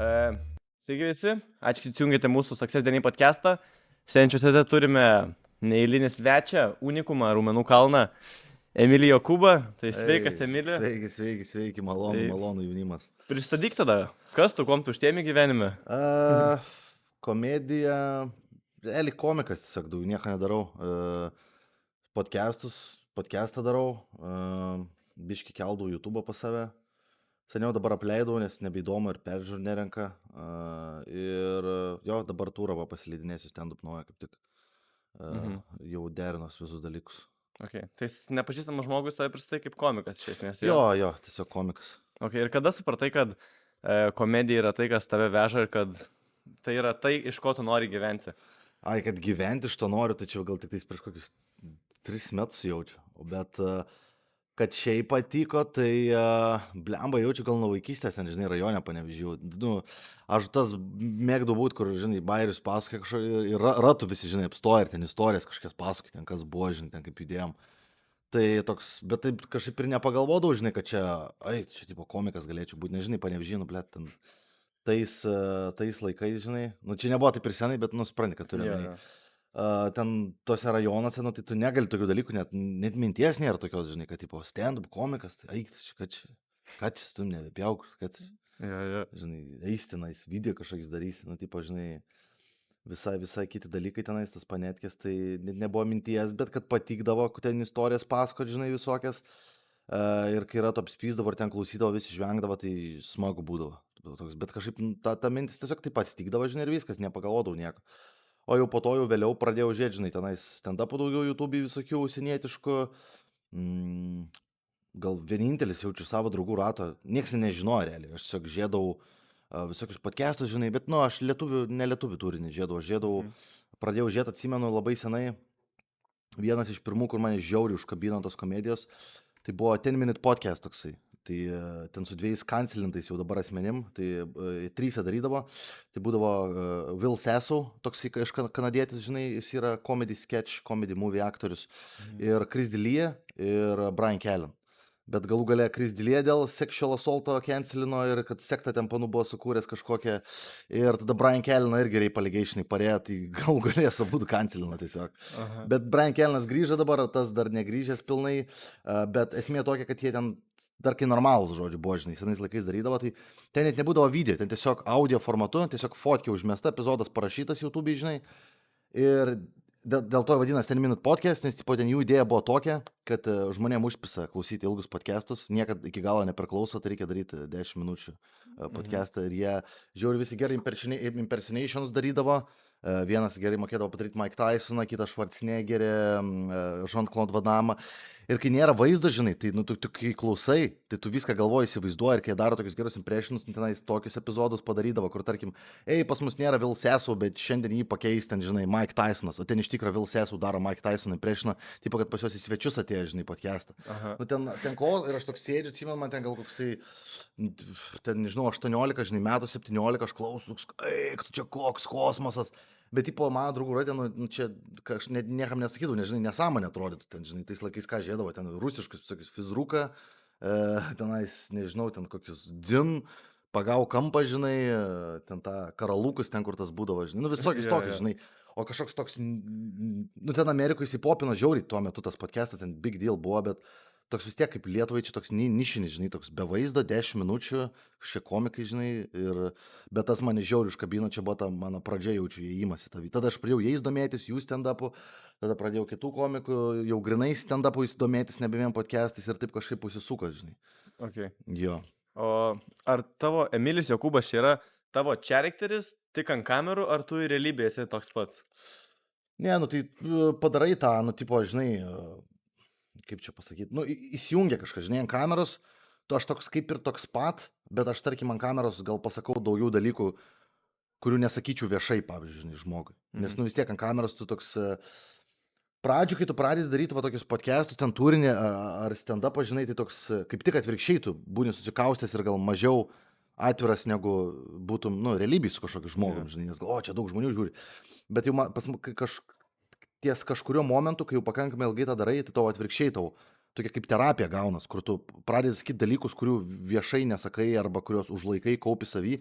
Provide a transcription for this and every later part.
E, Sveiki visi, ačiū, kad įsijungėte mūsų Success Daily podcastą. Šiandien turime neeilinį svečią, unikumą, Raumenų kalną, Emilį Jokūbą. Tai sveikas, Emilį. Sveiki, malonu jaunimas. Pristatyk tada, kas tu, kuom tu užsiemi gyvenime? Komedija, realiai komikas tiesiog, daug nieko nedarau. Podcastą darau, biški keldau YouTube pas save. Seniau dabar apleidau, nes nebeįdomu ir peržiūrų nerenka. Ir jo, dabar turą pasileidinėsiu stand-up naują, kaip tik. Jau derinos visus dalykus. Okay. Tai nepažįstamas žmogus save pristatai kaip komikas iš esmės. Jo, tiesiog komikas. Okay. Ir kada supratai, kad komedija yra tai, kas tave veža ir kad tai yra tai, iš ko tu nori gyventi? Ai, kad gyventi iš to noriu, tai čia gal tik tais prieš kokius 3 metus jaučiu. Bet kad šiaip patiko, tai blemba jaučiu gal nuo vaikystės, žinai, rajone Panevėžyje. Nu, aš tas mėgdavau būti, kur, žinai, bairius pasakoja kažkokį, ir ratų visi, žinai, apstoja ir ten istorijas kažkokias pasakoja, ten kas buvo, žinai, ten kaip judėjom. Tai toks, bet taip kažkaip ir nepagalvodavau, žinai, kad čia tipo komikas galėčiau būti, nežinai, Panevėžyje, blėt, ten tais laikais, žinai, nu čia nebuvo taip ir senai, bet nusprendė, kad turėjau. Ten tose rajonuose, nu tai tu negali tokių dalykų, net minties nėra tokios, žinai, kad tipo stand-up komikas, tai kad čia tu nebepjauk, kad, žinai, eistinais video kažkokiais darysi, nu tipo, žinai, visai kiti dalykai tenais, tas panetkės, tai net nebuvo minties, bet kad patikdavo, ten istorijas pasakot, žinai, visokias, ir kai yra to apspysdavo ir ten klausydavo, visi žvengdavo, tai smagu būdavo. Bet kažkaip ta mintis tiesiog taip atsitikdavo, žinai, ir viskas, nepagalvodavau nieko. O jau po to jau vėliau pradėjau žiūrėti, žinai, tenais stand-upų daugiau YouTube visokių užsienietiškų. Gal vienintelis jaučiu savo draugų rato, nieks nežinojo realiai, aš tiesiog žiedau visokius podcastus, žinai, bet, nu, aš ne lietuvių turinį žiedau, pradėjau žiedoti, atsimenu, labai senai, vienas iš pirmų, kur mane žiauriai užkabino tos komedijos, tai buvo 10 Minute Podcast toksai. Tai ten su 2 kancelintais jau dabar asmenim, tai 3 darydavo, tai būdavo Will Sasso, toks iš kanadietis, žinai, jis yra comedy sketch, comedy movie aktorius, ir Chris D'Elia ir Brian Callen. Bet galų gale Chris D'Elia dėl sexual assaulto cancelino ir kad sektą ten panų buvo sukūręs kažkokią, ir tada Brian Callen irgi rape allegationai parėjo, tai galų galės abudu cancelino tiesiog. Bet Brian Callenas grįžo dabar, tas dar negrįžęs pilnai, bet esmė tokia, kad jie ten dar kai normalus, žodžiu, buvo, žinai, senais laikais darydavo, tai ten net nebūdavo video, ten tiesiog audio formatu, tiesiog fotkė užmesta, epizodas parašytas YouTube, žinai, ir dėl to vadinasi 10 Minute Podcast, nes tipo, ten jų idėja buvo tokia, kad žmonėm užpisa klausyti ilgus podcastus, niekad iki galo nepriklauso, tai reikia daryti 10 minučių podcastą, ir jie žiūri visi gerai impersonations darydavo. Vienas gerai mokėdavo padaryti Mike Tysoną, kitas Schwarzeneggerį, Jean-Claude Van Damme. Ir kai nėra vaizdo, žinai, tai tu kai klausai, tai tu viską galvoji, įsivaizduoji, ir kai daro tokius gerus impressionus, tenais tokius epizodus padarydavo, kur tarkim, pas mus nėra Will Sasso, bet šiandien jį pakeis ten, žinai, Mike Tysonas, o ten iš tikrųjų Will Sasso daro Mike Tysoną impressioną, tipo, kad pas juos į svečius atėjo, žinai, podcastą. Nu, ten ko, ir aš toks sėdžiu, atsimenu, man ten gal koksai, ten, nežinau, 18, žinai, metų 17, aš klausiu, tu čia koks kosmosas. Bet, tipo, mano draugų ratė, nu, čia, aš niekam nesakydavau, nežinai, nesąmonė atrodytų ten, žinai, tais laikais ką žiedavo, ten rusiškus visokius fizruką, tenais, nežinau, ten kokius dzin, pagau kampą, žinai, ten tą karalukus, ten, kur tas būdavo, žinai, nu, visokius tokius, žinai, o kažkoks toks, nu, ten Amerikoje įsipopino žiauriai, tuo metu tas podcastas, ten big deal buvo, bet toks vis tiek kaip Lietuvai, čia toks nišinis, žinai, toks be vaizdo, 10 minučių, kažkiek komikai, žinai, bet tas mane žiauriai užkabino, čia buvo ta mano pradžia, jaučiu įėjimas į tą. Tada aš pradėjau jais domėtis, jų stand-upų, tada pradėjau kitų komikų, jau grinai stand-upų domėtis, nebe vien podcastais, ir taip kažkaip užsisuko, žinai. Okay. Jo. O ar tavo Emilis Jokūbas čia yra tavo charakteris tik ant kamerų, ar tu į realybę esi toks pats? Ne, nu tai padarai tą, nu, tipo, žinai, kaip čia pasakyti, nu, įsijungia kažkas, žinai, ant kameros, tu aš toks kaip ir toks pat, bet aš, tarkim, ant kameros gal pasakau daugiau dalykų, kurių nesakyčiau viešai, pavyzdžiui, žinai, žmogui. Nes, nu, vis tiek ant kameros tu toks, pradžių, kai tu pradedi daryti va tokius podcastus, ten turinį ar stand-upą, žinai, tai toks, kaip tik atvirkščiai, tu būni susikaustęs ir gal mažiau atviras, negu būtum, nu, realybėj su kažkokiu žmogum, žinai, nes gal, čia daug žmonių žiūri. Bet jau ties kažkurio momentu, kai jau pakankamai ilgai tą darai, tai tau atvirkščiai tau tokia kaip terapija gaunas, kur tu pradedi sakyti dalykus, kurių viešai nesakai arba kuriuos užlaikai kaupi savy.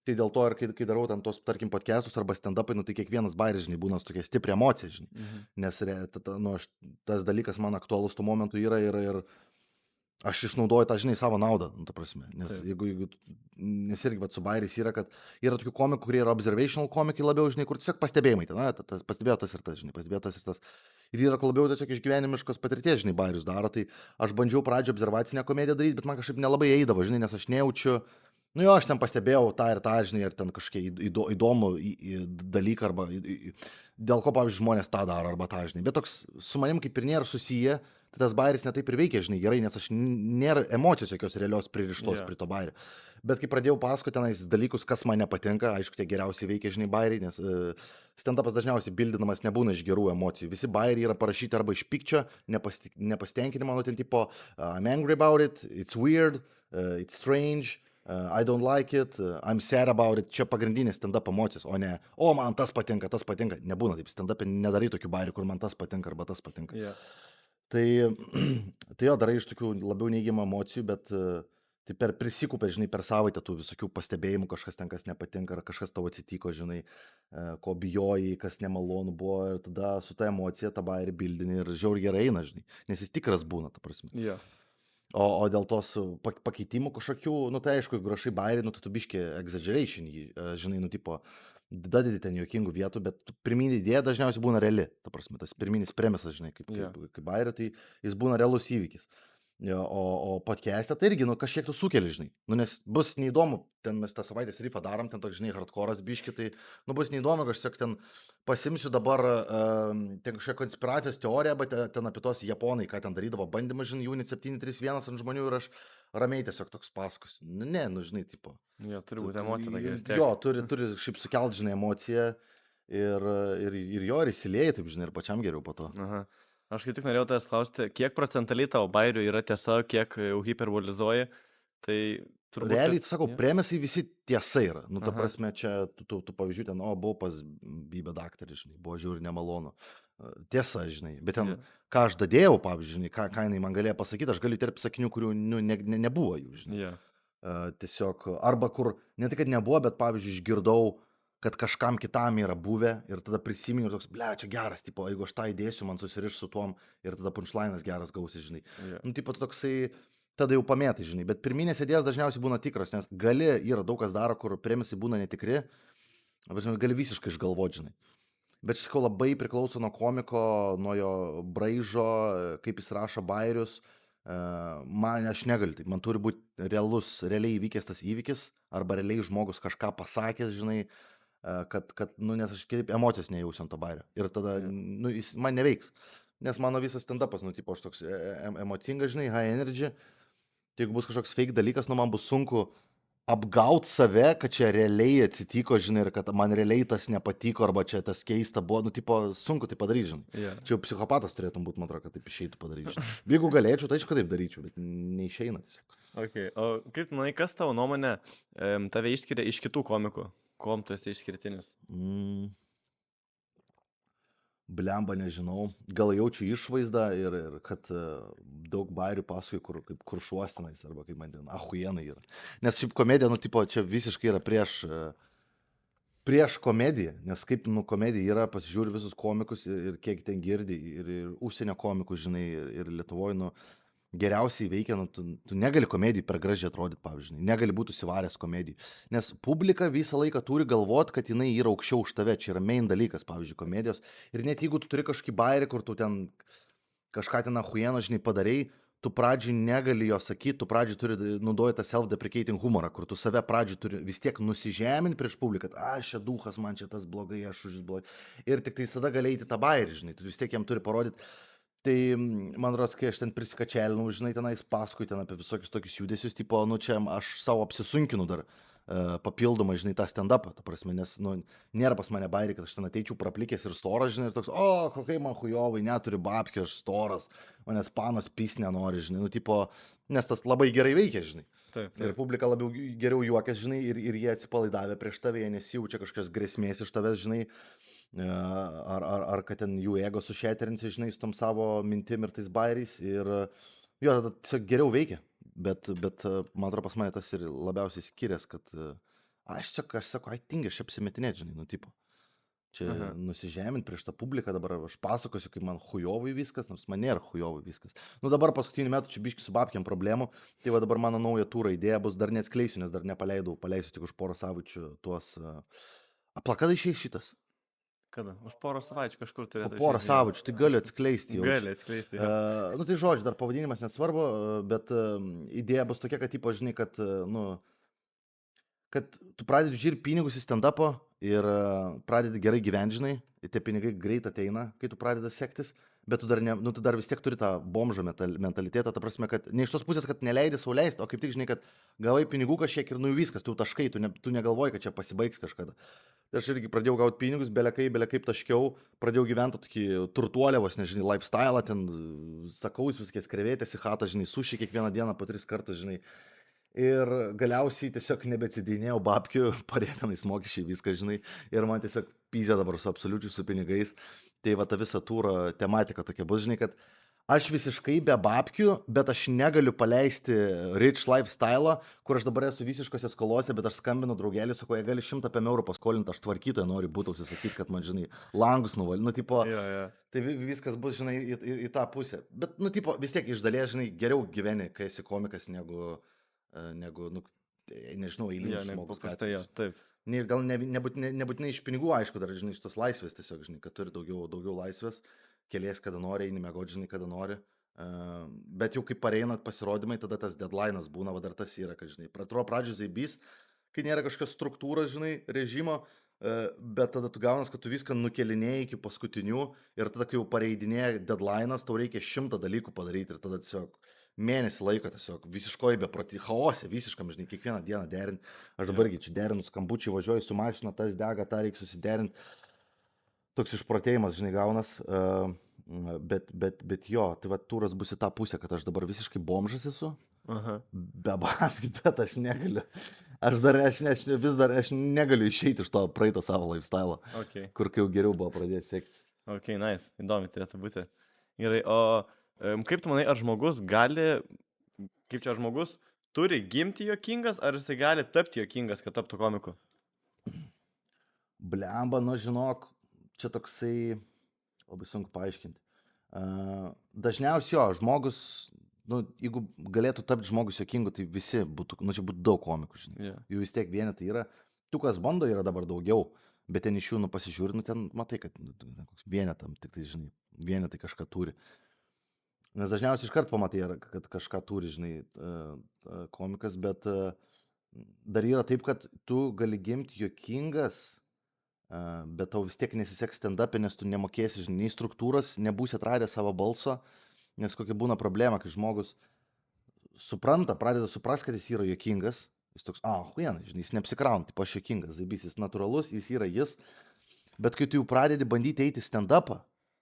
Tai dėl to ir kai darau ten tos, tarkim, podcastus arba stand-upai, nu tai kiekvienas bairis, žinai, būna su tokia stipria emocija, žinai. Nes tas dalykas man aktualus tuo momentu yra ir aš išnaudoju tą, žinai, savo naudą, nu, ta prasme. Nes Taip. nes irgi vat, su bairis yra, kad yra tokių komikų, kurie yra observational komikai labiau, žinai, kur tiesiog pastebėjimai, ten, pastebėjo tas ir tas, žinai, pastebėjo tas ir tas. Ir yra labiau tiesiog iš gyvenimiškos patirties, žinai, bairius daro. Tai aš bandžiau pradžio observacinę komediją daryti, bet man kažkaip nelabai eidavo, žinai, nes aš nejaučiu, nu jo, aš ten pastebėjau tą ir tą, žinai, ir ten kažkokie įdomų dalyką, arba dėl ko, pavyzdžiui, žmonės tą daro, arba tą, žinai. Bet toks su manim kaip ir nėra susiję, tai tas bairis netaip ir veikia, žinai, gerai, nes aš nėra emocijos jokios realios pririštos prie to bairio. Bet kai pradėjau pasakoti tenais dalykus, kas man nepatinka, aišku, tie geriausiai veikia, žinai, bairiai, nes stand-upas dažniausiai bildinamas nebūna iš gerų emocijų. Visi bairiai yra parašyti arba iš pykčio, nepasitenkinimo, nu ten tipo I'm angry about it, it's weird, it's strange, I don't like it, I'm sad about it. Čia pagrindinės stand-up emocijos, o ne, o man tas patinka, tas patinka. Nebūna taip, stand-up nedarai tokių bairių, kur man tas patinka arba tas patinka. Tai jo, darai iš tokių labiau neigiamų emocijų, bet tai prisikupė, žinai, per savaitę tų visokių pastebėjimų, kažkas ten, kas nepatinka, ar kažkas tavo atsitiko, žinai, ko bijojai, kas nemalonu buvo, ir tada su ta emocija tą bairį bildini ir žiauriai gerai eina, žinai, nes jis tikras būna, ta prasme. O dėl tos pakeitimų kažkokių, nu tai aišku, jeigu rašai bairį, nu tai tu biški exaggeration, žinai, nu tipo, dadedi ten juokingų vietų, bet pirminė idėja dažniausiai būna reali, ta prasme, tas pirminis premisas, žinai, kaip bairį, tai jis būna realus įvykis. O podcast'e tai irgi, nu, kažkiek tu sukeli, žinai. Nu, nes bus neįdomu, ten mes tą savaitės riffą darom, ten toks, žinai, hardcore'as biški, tai, nu, bus neįdomu, aš tiesiog ten pasimsiu dabar ten kažkokią konspiracijos teoriją, bet ten apie tos japonai, ką ten darydavo, bandymą, žinai, Unit 731 ant žmonių ir aš ramiai tiesiog toks pasakos. Nu, ne, nu, žinai, tipo. Jo, turi būti emocija, tokia vis tiek. Jo, turi šiaip sukelt, žinai, emociją ir jo, ir įsilieja, taip, žinai, ir pačiam geriau po to. Aha. Aš kaip tik norėjau tavęs klausti, kiek procentaliai tavo bairių yra tiesa, kiek jau hiperbolizuoji, tai turbūt... Realiai, sakau, premisai visi tiesa yra. Nu, ta prasme, čia tu pavyzdžiui ten, buvau pas Bybę daktarį, žinai, buvo žiūri nemalonu. Tiesa, žinai, bet ten, ką aš dadėjau, pavyzdžiui, žinai, ką jinai man galėjo pasakyti, aš galiu įterpti sakinių, kurių nebuvo jų, žinai. Tiesiog, arba kur, ne tai, kad nebuvo, bet, pavyzdžiui, išgirdau, kad kažkam kitam yra buvę ir tada prisiminiau ir toks, ble, čia geras, tipo, jeigu aš tą įdėsiu, man susiriš su tuom ir tada punchline'as geras gausis, žinai. Nu, tipo, toksai, tada jau pamėtai, žinai, bet pirminės idėjas dažniausiai būna tikros, nes yra daug kas daro, kur premisai būna netikri, bet gali visiškai išgalvoti, žinai. Bet šis labai priklauso nuo komiko, nuo jo braižo, kaip jis rašo bairius. Aš negaliu, tai man turi būti realiai įvykęs tas įvykis, arba realiai žmogus kažką pasakęs, žinai, kad nu, nes aš kitaip emocijos nejausiu ant to bairio. Ir tada, nu, jis man neveiks. Nes mano visas stand-upas, nu, tipo, aš toks emocingas, žinai, high energy. Tai jeigu bus kažkoks fake dalykas, nu, man bus sunku apgauti save, kad čia realiai atsitiko, žinai, ir kad man realiai tas nepatiko, arba čia tas keista buvo, nu, tipo, sunku tai padaryti, žinai. Čia jau psichopatas turėtum būti, man atrodo, kad taip išeitų padaryti. Jeigu galėčiau, tai aišku, taip daryčiau, bet neišeina tiesiog. Okay. O kaip, manai, kas tavo nuomonė tave išskiria iš kitų komikų? Kuom tu esi išskirtinis? Blemba, nežinau. Gal jaučiu išvaizdą ir kad daug bairių paskui, kaip kuršuostinais, arba kaip man ten, ahuienai yra. Nes šiaip komedija, nu, tipo, čia visiškai yra prieš komediją, nes kaip, nu, komedija yra, pasižiūri visus komikus ir kiek ten girdi, ir užsienio komikus, žinai, ir Lietuvoje, nu, geriausiai veikia, nu, tu negali komedijai per gražiai atrodyti, pavyzdžiui, negali būti įsivaręs komedijai, nes publika visą laiką turi galvoti, kad jinai yra aukščiau už tave, čia yra main dalykas, pavyzdžiui, komedijos, ir net jeigu tu turi kažkokį bairį, kur tu ten kažką ten ahuieną, žinai, padarei, tu pradžiai negali jo sakyti, tu pradžiai turi naudoti tą self-deprecating humorą, kur tu save pradžiai turi vis tiek nusižeminti prieš publiką, kad aš čia duhas, man čia tas blogai, aš už jis blogai, ir tik tai tada gali eiti tą bairį, žinai, tu vis tiek jam turi parodyti. Tai, man rodos, kai aš ten prisikačelinau, žinai, tenais paskui ten apie visokius tokius judesius, tipo, nu, čia aš savo apsisunkinu dar papildomai, žinai, tą stand-upą, ta prasme, nes, nu, nėra pas mane bairį, kad aš ten ateičiau praplikęs ir storas, žinai, ir toks, kokai man hujovai, neturi babkių, aš storas, o nes panos pys nenori, žinai, nu, tipo, nes tas labai gerai veikia, žinai. Taip. Ir publika labiau geriau juokias, žinai, ir jie atsipalaidavę prieš tave, jie nesijaučia kažkokios grėsmės iš tavęs, žinai, ar kad ten jų ego sušeterinsi, žinai, su tom savo mintim ir tais bairiais, ir jo, tada tiesiog geriau veikia, bet man atrodo pas mane tas ir labiausiai skiriasi, kad Aš sakau, tingi, aš apsimetinėt, žinai, nu, tipo. Čia Aha. nusižemint prieš tą publiką, dabar aš pasakosiu, kaip man hujovai viskas, nors man nėra hujovai viskas. Nu dabar paskutiniu metu čia biški su babkiam problemų, tai va dabar mano nauja turą idėja bus, dar neatskleisiu, nes dar paleisiu tik už porą savaičių tuos... Plakatai išeis šitas. Kada? Už porą savaičių kažkur Po turėtų porą išeit, jo. savaičių, tai galiu atskleisti jau. Gali atskleisti, jo. Nu tai žodžiu, dar pavadinimas nesvarbu, bet idėja bus tokia, kad, tipo, žinai, kad, kad tu pradedi žiūrėti pinigus į stand-upą ir pradedi gerai gyventi, žinai, ir tie pinigai greit ateina, kai tu pradedi sektis, bet tu dar, tu dar vis tiek turi tą bomžą mentalitetą, ta prasme, kad ne iš tos pusės, kad neleidi sau leisti, o kaip tik, žinai, kad gavai pinigų kažkiek ir nu viskas, tu taškai, tu negalvoji, kad čia pasibaigs kažkada. Tai aš irgi pradėjau gauti pinigus, belekaip taškiau, pradėjau gyventi tokį turtuolėvos, nežinai, lifestyle, ten sakaus viskės krevėtės į chatą, žinai, suši kiekvieną dieną po 3 kartus, žinai. Ir galiausiai tiesiog nebeatsidinėjau babkių, parėtinais mokesčiai, viską, žinai, ir man tiesiog pyzė dabar su absoliučiu su pinigais. Tai va ta visa tūro tematika tokia bus, žinai, kad aš visiškai be babkių, bet aš negaliu paleisti rich lifestyle, kur aš dabar esu visiškose skolose, bet aš skambinu draugeliu, sakau, jie gali 105 eurų paskolinti, aš tvarkytoje noriu būti užsisakyti, kad man, žinai, langus nuvalį, nu, tipo, tai viskas bus, žinai, į tą pusę. Bet, nu, tipo, vis tiek iš dalies, žinai, geriau gyveni, kai esi komikas, negu nu, nežinau, eilinis žmogus. Paprastai, taip. Gal nebūtinai iš pinigų, aišku, dar, žinai, iš tos laisvės tiesiog, žinai, kad turi daugiau laisvės, kelies kada nori, eini mėgoti, žinai, kada nori. Bet jau kai pareinat pasirodymai, tada tas deadline'as būna, va dar tas yra, kad, žinai, pradžių zaibys, kai nėra kažkokios struktūros, žinai, režimo, bet tada tu gaunas, kad tu viską nukelinėjai iki paskutinių ir tada, kai jau pareidinėjai deadline'as, tau reikia 100 dalykų padaryti ir tada tiesiog mėnesį laiko tiesiog visiškoj beprotį chaose, visiškam, žinai, kiekvieną dieną derinti. Aš dabargi čia derinu skambučiai, važiuoju su mašina, tas dega, tą reikia susiderinti. Toks išprotėjimas, žinai, gaunas. Bet jo, tai va turas bus į tą pusę, kad aš dabar visiškai bomžas esu. Aha. Be babi, bet aš negaliu. Aš negaliu išeiti iš to praeito savo lifestyle, Okay. kur jau geriau buvo pradėti sekti. Ok, nice. Įdomi turėtų būti. Gerai, o kaip tu manai, ar žmogus gali, kaip čia žmogus, turi gimti juokingas, ar jisai gali tapti juokingas, kad taptų komiku? Blemba, nu žinok, čia toksai, labai sunku paaiškinti. Dažniausiai jo, žmogus, nu, jeigu galėtų tapti žmogus juokingu, tai visi būtų, nu čia būtų daug komikų, žinai. Yeah. Jų vis tiek vienetai yra. Tų, kas bando, yra dabar daugiau, bet ten iš jų, nu, pasižiūri, nu, ten matai, kad vienetam, tik tai, žinai, vienetai kažką turi. Nes dažniausiai iškart pamatai, kad kažką turi, žinai, komikas, bet dar yra taip, kad tu gali gimti juokingas, bet tau vis tiek nesiseks stand-up'e, nes tu nemokėsi, žinai, nei struktūros, nebūsi atradęs savo balso, nes kokia būna problema, kai žmogus pradeda suprast, kad jis yra juokingas, jis toks, huienai, žinai, jis neapsikrauna, tipo aš juokingas, zaibys, jis natūralus, jis yra jis, bet kai tu jau pradedi bandyti eiti stand-up'ą,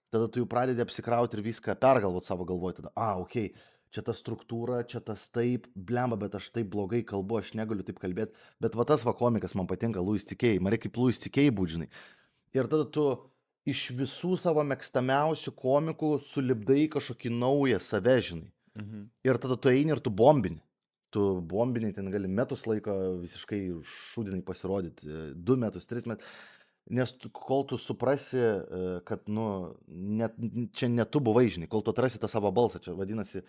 tada tu jau pradedi apsikrauti ir viską pergalvoti savo galvoje, tada, okei, čia ta struktūra, čia tas taip, blemba, bet aš taip blogai kalbu, aš negaliu taip kalbėti, bet va tas va komikas man patinka, Louis C.K., man reikia kaip Louis C.K. būt, žinai. Ir tada tu iš visų savo mėgstamiausių komikų sulipdai kažkokį naują save, žinai. Mhm. Ir tada tu eini ir tu bombini. Tu bombini, ten gali metus laiko visiškai šūdinai pasirodyti, 2 metus, 3 metus. Nes kol tu suprasi, kad, nu, čia ne tu buvai, žinai, kol tu atrasi tą savo balsą, čia vadinasi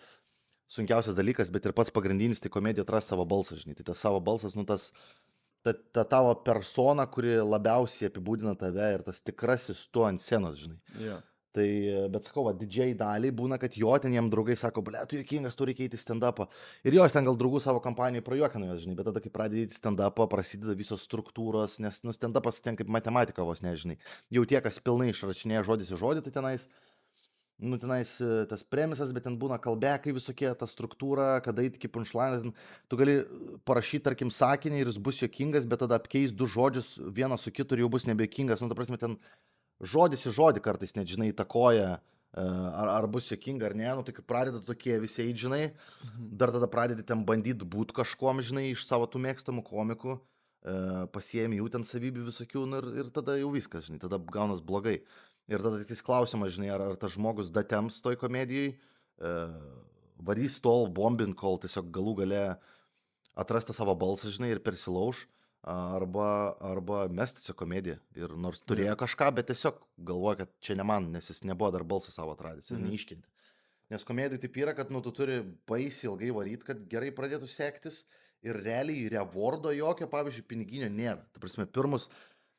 sunkiausias dalykas, bet ir pats pagrindinis, tai komedija atrasi savo balsą, žinai, tai tas savo balsas, nu, ta tavo persona, kuri labiausiai apibūdina tave ir tas tikrasis tu ant scenos, žinai. Yeah. Tai, bet sakau, didžiai daliai būna, kad jo ten jiem draugai sako, ble, tu juokingas, tu reikia eiti stand-upą. Ir jos ten gal draugų savo kampanijai prajuokino jos, žinai, bet tada, kai pradedi eiti stand-upą, prasideda visos struktūros, nes, nu, stand-upas ten kaip matematika vos, nežinai. Jau tie, kas pilnai išrašinėja žodis į žodį, tai tenais tas premisas, bet ten būna kalbekai visokie, ta struktūra, kada eiti iki punchline, tu gali parašyti, tarkim, sakinį ir jis bus juokingas, bet tada apkeis 2 žodžius vieną su kitu ir jau bus nebejuokingas, nu, ta prasme, ten žodis į žodį kartais net, žinai, įtakoja, ar bus juokinga ar ne, nu tai kai pradeda tokie visi eit, žinai, dar tada pradedi ten bandyti būti kažkuom, žinai, iš savo tų mėgstamų komikų, pasiemi jų ten savybių visokių, nu, ir tada jau viskas, žinai, tada gaunas blogai. Ir tada tik klausimas, žinai, ar tas žmogus datems toj komedijai, varys tol bombint, kol tiesiog galų gale atrasta savo balsą, žinai, ir persilauž, arba mes tiesiog komediją. Ir nors turėjo kažką, bet tiesiog galvoja, kad čia ne man, nes jis nebuvo dar balsą savo atradęs ir neiškentė. Nes komedijų taip yra, kad tu turi baisiai ilgai varyti, kad gerai pradėtų sektis ir realiai rewardo jokio, pavyzdžiui, piniginio nėra. Ta prasme, pirmus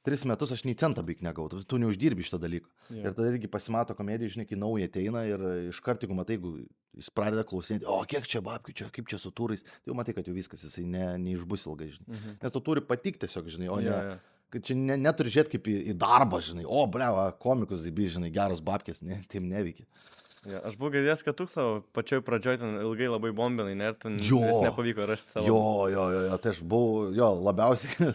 3 metus aš nei centą beik negautų, tu neuždirbi šitą dalyką. Jo. Ir tada irgi pasimato komedija, žinai, kai nauja ateina ir iškart, jeigu matai, jeigu jis pradeda klausinėti, o kiek čia babkių, čia, kaip čia su turais, tai jau matai, kad jau viskas, jisai neišbus ilgai, žinai. Nes tu turi patikti tiesiog, žinai, o ne, kad čia neturi žiūrėti kaip į darbą, žinai, o bleva, komikus zaibi, žinai, geros babkės, ne, taip neveikia. Ja, aš buvau girdėjęs, kad tu savo pačioj pradžioj ten ilgai labai bombinai, ne, ir tu vis nepavyko rasti savo. Jo, tai aš buvau, labiausiai,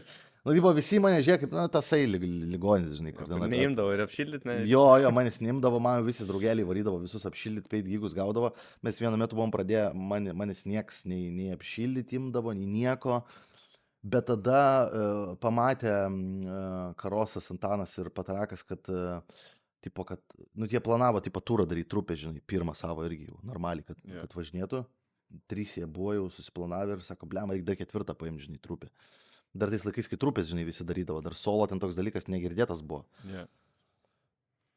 tipo, visi mane žiūrėjo kaip, tasai ligonis, žinai, kur ten. Neimdavo ir apšildyti, ne? Jo, manęs neimdavo, man visi draugeliai varydavo, visus apšildyti, 5 gigus gaudavo, mes vienu metu buvom pradėję, manęs nieks nei apšildyti imdavo, nei nieko, bet tada pamatė Karosas, Antanas ir Patarakas, kad jie planavo, turą daryti trupę, žinai, pirmą savo irgi jau normaliai, kad važinėtų, 3 jie buvo jau susiplanavę ir sako, blema, reikia D4 paimti, žinai, trupę. Dar tais laikais, kai trupės, žinai, visi darydavo, dar solo ten toks dalykas negirdėtas buvo. Yeah.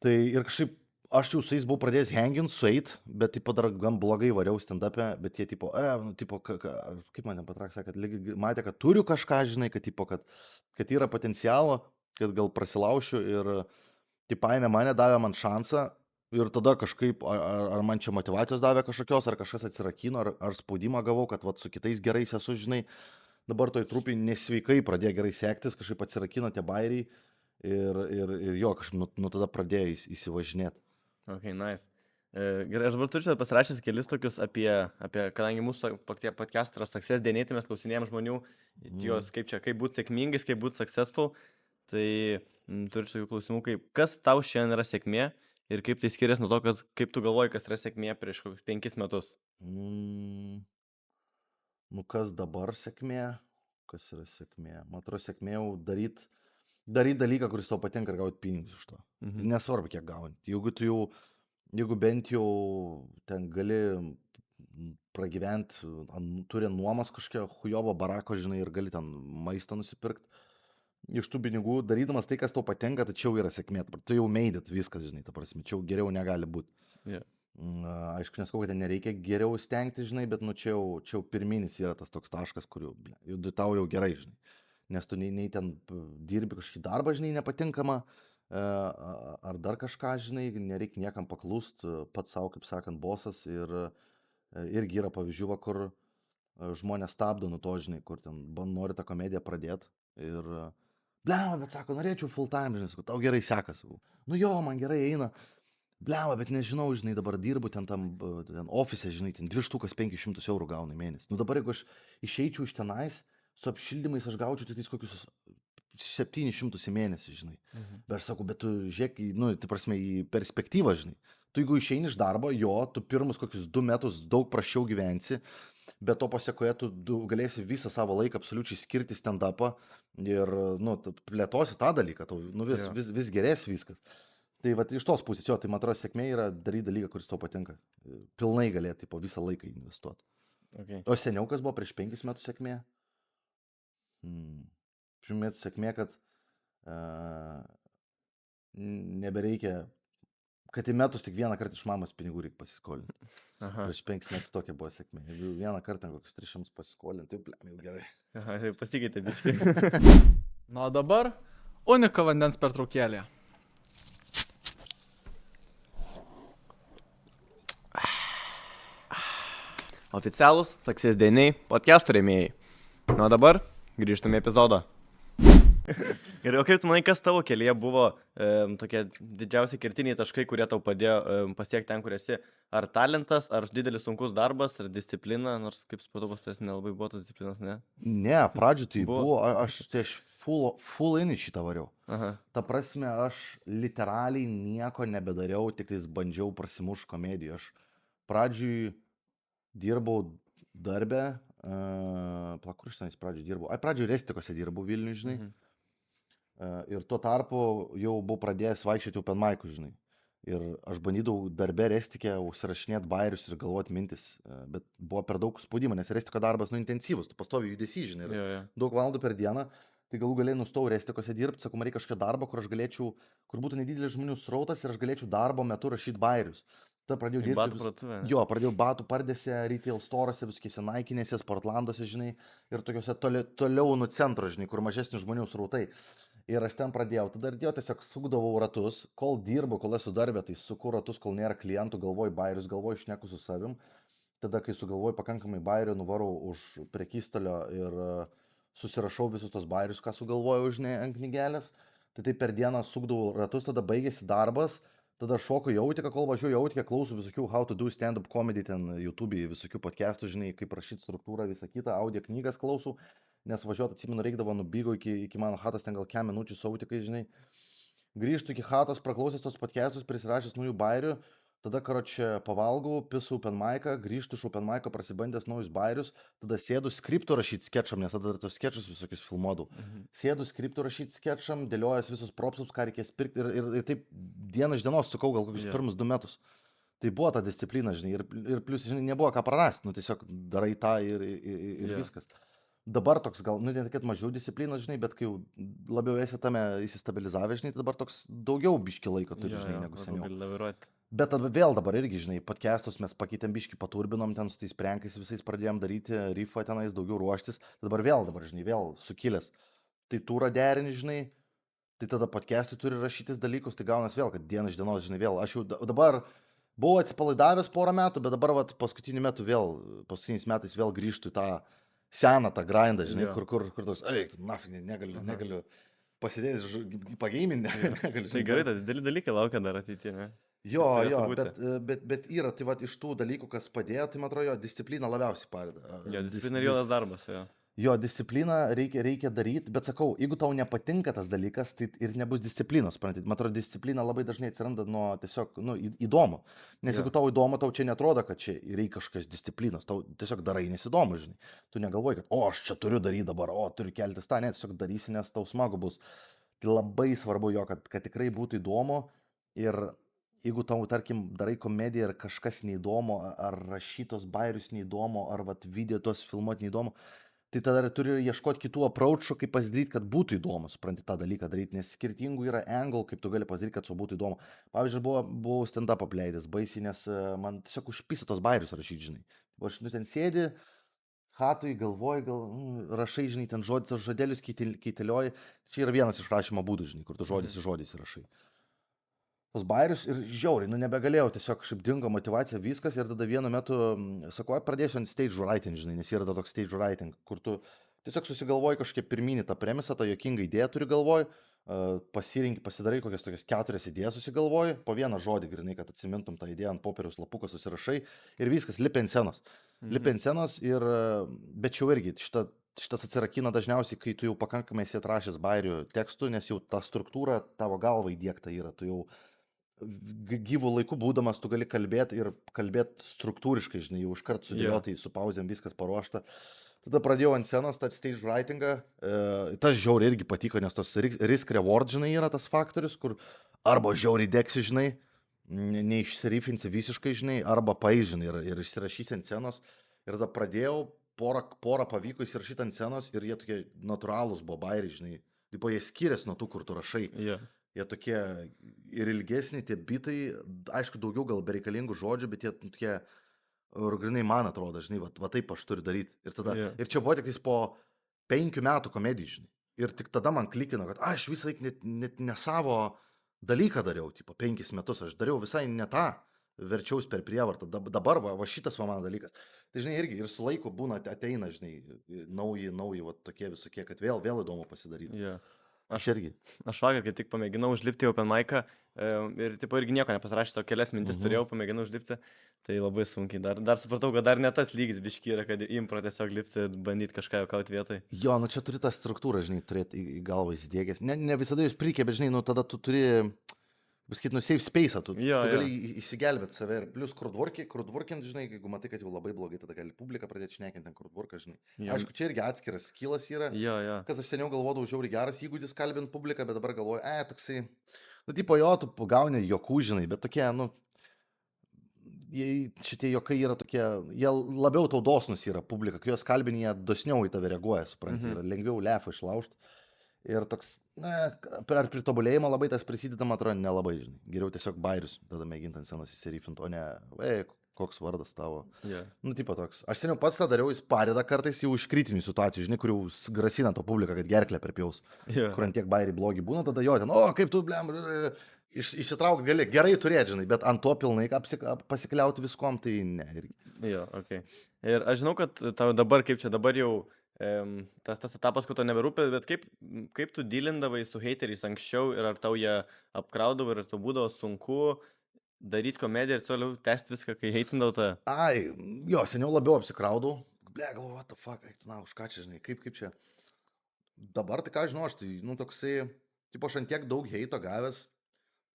Tai ir kažkaip, aš jau su jais buvau pradėjęs hangint, sueit, bet dar gan blogai variau stand-up'e, bet jie kaip man ten Patrak sakė, kad matė, kad turiu kažką, žinai, kad yra potencialo, kad gal prasilaušiu ir paėmė mane, davė man šansą ir tada kažkaip, ar man čia motivacijos davė kažkokios, ar kažkas atsirakino, ar spaudimą gavau, kad su kitais gerais esu, žinai. Dabar toj trupiai nesveikai pradėjo gerai sektis, kažkaip atsirakino tie bairiai ir jo, kažkaip nuo tada pradėjo įsivažinėti. Ok, nice. Gerai, aš dabar turiu pasirašęs kelis tokius apie, kadangi mūsų podcast yra Success Deniai, tai mes klausinėjom žmonių, jos kaip būti sėkmingais, kaip būti successful, tai turiu tokių klausimų, kas tau šiandien yra sėkmė ir kaip tai skiriasi nuo to, kaip tu galvoji, kas yra sėkmė prieš 5 metus. Kas dabar sėkmė? Kas yra sėkmė? Man atrodo, sėkmė jau daryt dalyką, kuris tau patinka ir gauti pinigus iš to. Nesvarbu, kiek gauni. Jeigu bent jau ten gali pragyventi, turi nuomas kažkokią hujovo barako, žinai, ir gali ten maistą nusipirkti. Iš tų pinigų, darydamas tai, kas tau patinka, tai čia jau yra sėkmė. Tu jau made it viskas, žinai, ta prasme, čia jau geriau negali būti. Yeah. Aišku, nesakau, kad ten nereikia geriau stengti, žinai, bet čia jau pirminis yra tas toks taškas, kur jau tau jau gerai, žinai. Nes tu nei ten dirbi kažkokį darbą, žinai, nepatinkamą, ar dar kažką, žinai, nereikia niekam paklust, pats savo, kaip sakant, bosas irgi yra pavyzdžių, kur žmonės stabdo nuo to, žinai, kur ten nori tą komediją pradėti ir, bet sako, norėčiau full time, žinai, sako, tau gerai sekasi. Jo, man gerai eina. Bet nežinau, žinai, dabar dirbu ten ofise, žinai, ten 2 štukas 500 eurų gauna mėnesį. Dabar jeigu aš išeičiau iš tenais, su apšildymais aš gaučiau tik kokius 700 į mėnesį, žinai. Bet aš sakau, bet tu žiūrėk, tai prasme, į perspektyvą, žinai. Tu jeigu išeini iš darbo, tu pirmus kokius 2 metus daug prašiau gyvensi, bet to pasiekoje tu galėsi visą savo laiką absoliučiai skirti stand-upą ir, plėtosi tą dalyką, vis gerės viskas. Tai iš tos pusės, tai man atrodo, sėkmė yra daryti dalyką, kuris tau patinka. Pilnai galėti visą laiką investuoti. Okay. O seniau kas buvo prieš 5 metų sėkmė? Prieš metų sėkmė, kad nebereikia, kad į metus tik vieną kartą iš mamos pinigų reikia pasiskolinti. Prieš 5 metus tokia buvo sėkmė. Jeigu vieną kartą kokius 300 pasiskolinti, tai jau gerai. Aha, pasikeitė biškai. O dabar Unika vandens pertraukėlė. Oficialūs Success Deniai podcastų rėmėjai. O dabar grįžtame į epizodą. Gerai, o kaip tu manai, kas tavo kelyje buvo tokie didžiausi kertiniai taškai, kurie tau padėjo pasiekti ten, kur esi? Ar talentas, ar didelis sunkus darbas, ar disciplina, nors kaip supratau, pas tas nelabai buvo tos disciplinos, ne? Ne, pradžioje tai buvo, aš full in į šitą variau. Aha. Ta prasme, aš literaliai nieko nebedariau, tik tais bandžiau prasimušti komediją. Aš pradžioje dirbau darbę, kur aš tenais pradžioje dirbau? Pradžioje Restikose dirbau Vilniuje, žinai. Ir tuo tarpu jau buvau pradėjęs vaikščioti open mic'us, žinai. Ir aš bandydavau darbę Restikė užsirašinėti bairius ir galvoti mintis, bet buvo per daug spaudimo, nes Restiko darbas intensyvus, tu pastovi judesy, žinai, ir daug valandų per dieną. Tai galų galiai nustojau restikose dirbti, sakau, man reikia kažkokio darbo, kur aš galėčiau, kur būtų nedidelis žmonių srautas ir aš galėčiau darbo metu rašyti bairius. Tada pradėjau Į batų dirbti. parduotuvę, ne? Jo, pradėjau batų pardėse, retail storose, viskiese Naikinėse, Sportlanduose, žinai, ir tokiuose toliau nuo centro, žinai, kur mažesni žmonių srautai. Ir aš ten pradėjau, tada ir tiesiog sukdavau ratus, kol dirbu, kol esu darbė, tai suku ratus, kol nėra klientų, galvoju bairius, galvoju šneku su savim. Tada, kai sugalvoju pakankamai bairių, nuvarau už prekystalio ir susirašau visus tos bairius, ką sugalvojau, žinai, ant knygelės. Tai taip per dieną sukdavau ratus, tada baigėsi darbas, tada šoku į autiką, kol važiuoju į autiką, klausau visokių how to do stand-up comedy ten YouTube'į, visokių podcastų, žinai, kaip rašyti struktūrą, visą kitą, audio knygas klausau, nes važiuoti, atsimenu, reikdavo nubygo iki mano hatos, ten gal kem minučių su autikai, žinai. Grįžtu iki hatos, praklausęs tos podcastus, prisirašęs naujų bairių, tada, karočią, pavalgau, pisu open mic'ą, grįžtu iš open mic'o, prasibandęs naujus bairius, tada sėdu skriptų rašyti sketcham, nes tada tos sketchus visokius filmuodavau. Sėdu skriptų rašyti sketcham, dėliojas visus propsus, ką reikės pirkti ir taip dieną iš dienos sukau gal kokius pirmus 2 metus. Tai buvo ta disciplina, žinai, ir plus, žinai, nebuvo ką prarasti, nu tiesiog darai tą ir viskas. Dabar toks gal, nu, ne tik mažiau disciplinos, žinai, bet kai jau labiau esi tame įsistabilizavę, žinai, tai dabar toks daugiau biški laiko turi, žinai, negu seniau. Bet vėl dabar irgi, žinai, podcastus mes pakeitėm biški, paturbinom ten su tais prenkais, visais pradėjom daryti, riffą tenais, daugiau ruoštis. Dabar, žinai, vėl sukilęs. Tai turą derini, žinai, tai tada podcastui turi rašytis dalykus, tai gaunas vėl, kad diena iš dienos, žinai, vėl. Aš jau dabar buvau atsipalaidavęs porą metų, bet dabar paskutiniais metais vėl grįžtu į tą seną, tą grindą, žinai, kur tos, eik, nafig, negaliu pasidėti, pageiminti, negaliu. Tai gerai, tai dideli dalykai laukia dar ateityje, ne? Jo, bet yra, tai va, iš tų dalykų, kas padėjo, tai man atrodo, disciplina labiausiai padeda. Jo, disciplina ir juodas darbas, jo. Jo, discipliną reikia daryti, bet sakau, jeigu tau nepatinka tas dalykas, tai ir nebus disciplinos, suprantate. Man atrodo, disciplina labai dažnai atsiranda nuo tiesiog, nu, įdomu. Nes jeigu tau įdomu, tau čia netrodo, kad čia reikia kažkokios disciplinos, tau tiesiog darai, nes įdomu, žinai. Tu negalvoji, kad, aš čia turiu daryti dabar, turiu keltis tą, ne, tiesiog darysi, nes tau smagu bus. Tai labai svarbu jo, kad tikrai būtų įdomu ir jeigu tau, tarkim, darai komediją ir kažkas neįdomu, ar rašytos bairius neįdomu, ar vat video tos filmuoti neįdomu, tai tada turi ieškoti kitų approachų, kaip pasidaryti, kad būtų įdomu, supranti, tą dalyką daryti, nes skirtingų yra angle, kaip tu gali pasidaryti, kad su būtų įdomu. Pavyzdžiui, buvau stand-up apleidęs baisiai, nes man tiesiog užpisa tos bairius rašyti, žinai. Aš ten sėdi, hatui, galvoji, rašai, žinai, ten tos žodelius keitilioji. Čia yra vienas iš rašymo būdų, žinai, kur tu žodis į žodį rašai. Tos bairius ir žiauriai, nebegalėjau, tiesiog kažkaip dingo motivacija, viskas ir tada vienu metu, sakau, pradėsiu ant stage writing, žinai, nes yra toks stage writing, kur tu tiesiog susigalvoji kažkokią pirminį tą premisą, tą juokingą idėją turi galvoj, pasidarai kokias tokias 4 idėjas susigalvoji, po vieną žodį grinai, kad atsimintum tą idėją ant popieriaus lapuko susirašai ir viskas, lipi ant scenos. Lipi ant scenos ir, bet čia irgi, šitas atsirakina dažniausiai, kai tu jau pakankamai esi atrašęs bairių tekstų, nes jau ta struktūra tavo galva įdiegta yra, tu jau gyvų laikų būdamas, tu gali kalbėti ir kalbėti struktūriškai, žinai, jau iškart sudėliotai, su pauzėm viskas paruošta. Tada pradėjau ant scenos tą stage writingą, tas žiauriai irgi patiko, nes tos risk reward, žinai, yra tas faktorius, kur arba žiauriai degsi, žinai, neišsirifinsi visiškai, žinai, arba paeis, žinai, ir išsirašysi ant scenos. Ir tada pradėjau, porą pavyko įsirašyti ant scenos ir jie tokie natūralūs buvo bairiai, žinai, tipo jie skiriasi nuo tų, kur tu rašai. Jie tokie ir ilgesni, tie bitai, aišku, daugiau gal bereikalingų žodžių, bet jie tokie, grinai man atrodo, žinai, va taip aš turiu daryti. Ir čia buvo tik po 5 metų komedijų, žinai. Ir tik tada man klikino, kad aš visą laiką net ne savo dalyką dariau, tipo 5 metus, aš dariau visai ne tą, verčiaus per prievartą. Dabar va šitas va mano dalykas. Tai, žinai, irgi ir su laiku būna ateina, žinai, nauji va tokie visokie, kad vėl įdomu pasidaryti. Aš vakar, kai tik pamėginau užlipti į open mic'ą ir tipo irgi nieko nepasirašęs, savo kelias mintis turėjau, pamėginau užlipti, tai labai sunkiai. Dar supratau, kad dar ne tas lygis biški yra, kad impro tiesiog lipti, bandyti kažką juokauti vietoj. Jo, nu čia turi tą struktūrą, žinai, turėti į galvą įsidėgęs. Ne visada jūs prikė, bet, žinai, nu tada tu turi, pasakyt, nu safe space'ą, tu gali įsigelbėti save ir plus crowdworking, žinai, jeigu matai, kad jau labai blogai, tada gali publiką pradėti šnekinti ten crowdworką, žinai. Aišku, čia irgi atskiras skillas yra, kas aš seniau galvodavau žiauriai geras įgūdis kalbint publiką, bet dabar galvoju, toksai, nu, tipo jo, tu gauni jokų, žinai, bet tokie, nu, šitie jokai yra tokie, jie labiau tau dosnus yra publika, kai jos kalbini, jie dosniau į tave reaguoja, supranti, yra lengviau lefą išlaužti. Ir toks, per pritobulėjimą labai tas prisideda, man atrodo, nelabai, žinai. Geriau tiesiog bairius tada mėginti ant scenos įsiryfinti, o ne, koks vardas tavo. Yeah. Nu, tipo toks. Aš seniau pats tą dariau, jis padeda kartais jau iš kritinių situacijų, žinai, kur jau grasina to publiką, kad gerklę perpjaus. Yeah. Kur ant tiek bairiai blogi būna, tada jo ten, o kaip tu, blem, išsitraukti gali, gerai turėti, žinai, bet ant to pilnai pasikliauti viskom, tai ne. Jo, ok. Ir aš žinau, kad tau dabar, kaip čia dabar jau tas etapas, kur to neberūpė, bet kaip tu dilindavai su hateriais anksčiau ir ar tau jie apkraudavo ir ar tau būdavo sunku daryti komediją ir toliau tęsti viską, kai heitindavo tą? Ai, jo, seniau labiau apsikraudau. Ble, galvoju, what the fuck, už ką čia, žinai, kaip čia. Dabar tai ką žinau, aš tai, nu, toksai, tipo, aš ant tiek daug heito gavęs,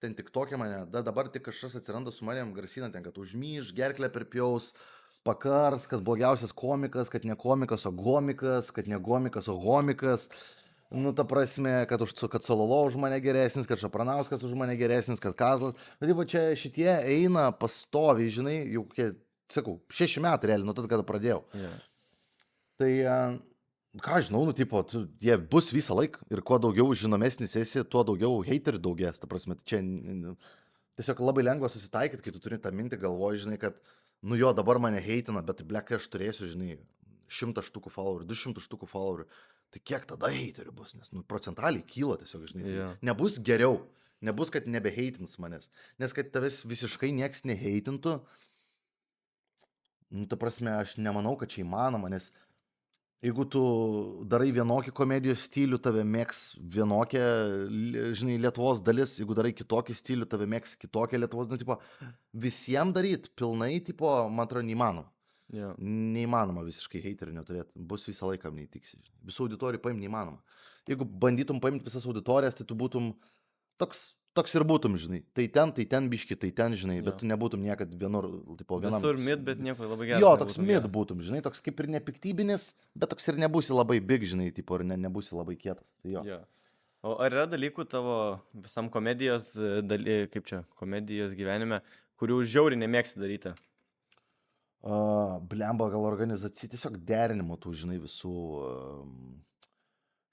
ten tik tokia mane, dabar tik kažkas atsiranda su manim grasina ten, kad užmyš, gerklę perpjaus, pakars, kad blogiausias komikas, kad ne komikas, o gomikas, kad ne gomikas, o homikas. Nu, ta prasme, kad Sololo už mane geresnis, kad Šapranauskas už mane geresnis, kad Kazlas. Bet va čia šitie eina pastoviai, žinai, jau, sakau, 6 metai realiai, nuo tada, kada pradėjau. Yeah. Tai, ką žinau, nu, tipo, jie bus visą laiką ir kuo daugiau žinomesnis esi, tuo daugiau heiterių daugės. Ta prasme, čia tiesiog labai lengva susitaikyti, kai tu turi tą mintį galvoji, žinai, kad, nu jo, dabar mane heitina, bet, ble, kai aš turėsiu, žinai, 100 štukų followerių, 200 štukų followerių, tai kiek tada heiterių bus, nes, nu, procentaliai kyla tiesiog, žinai, Yeah. nebus geriau, nebus, kad nebeheitins manęs, nes kad tavęs visiškai nieks neheitintų, nu, ta prasme, aš nemanau, kad čia įmanoma, nes jeigu tu darai vienokį komedijos stilių, tave mėgs vienokia, žinai, Lietuvos dalis, jeigu darai kitokį stilių, tave mėgs kitokia Lietuvos, nu, tipo, visiems daryti pilnai, tipo, man atrodo, neįmanoma. Yeah. Neįmanoma visiškai heiterių neturėti, bus visą laiką neįtiksi. Visų auditorijų paimti neįmanoma. Jeigu bandytum paimti visas auditorijas, tai tu būtum toks ir būtum, žinai. Tai ten biški, tai ten, žinai, bet tu nebūtum niekad vienur, tipo, vienam. Visur mid, bet nieko labai gerai. Jo, toks mid būtum, žinai, toks kaip ir nepiktybinis, bet toks ir nebūsi labai big, žinai, tipo, ir nebūsi labai kietas. Tai jo. Yeah. O ar yra dalykų tavo visam komedijos, komedijos gyvenime, kurių žiauriai nemėgsti daryti? Blemba, gal organizacija, tiesiog derinimo tų, žinai, visų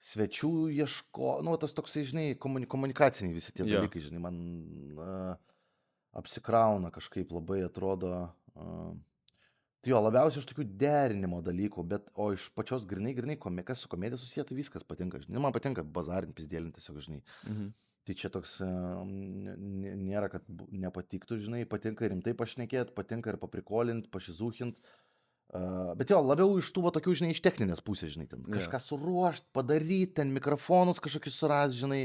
svečių ieško, nu, tas toksai, žinai, komunikaciniai visi tie dalykai, žinai, man apsikrauna kažkaip labai atrodo. Tai jo, labiausiai iš tokių derinimo dalykų, bet, o iš pačios grinai, kas su komedija susiję, tai viskas patinka, žinai, man patinka bazarinti, pizdėlinti tiesiog, žinai. Tai čia toks nėra, kad nepatiktų, žinai, patinka rimtai pašnekėti, patinka ir paprikolinti, pašizūkinti. Bet jo, labiau iš tų tokių, žinai, iš techninės pusės, žinai, ten kažką suruošti, padaryti, ten mikrofonus kažkokius suras, žinai,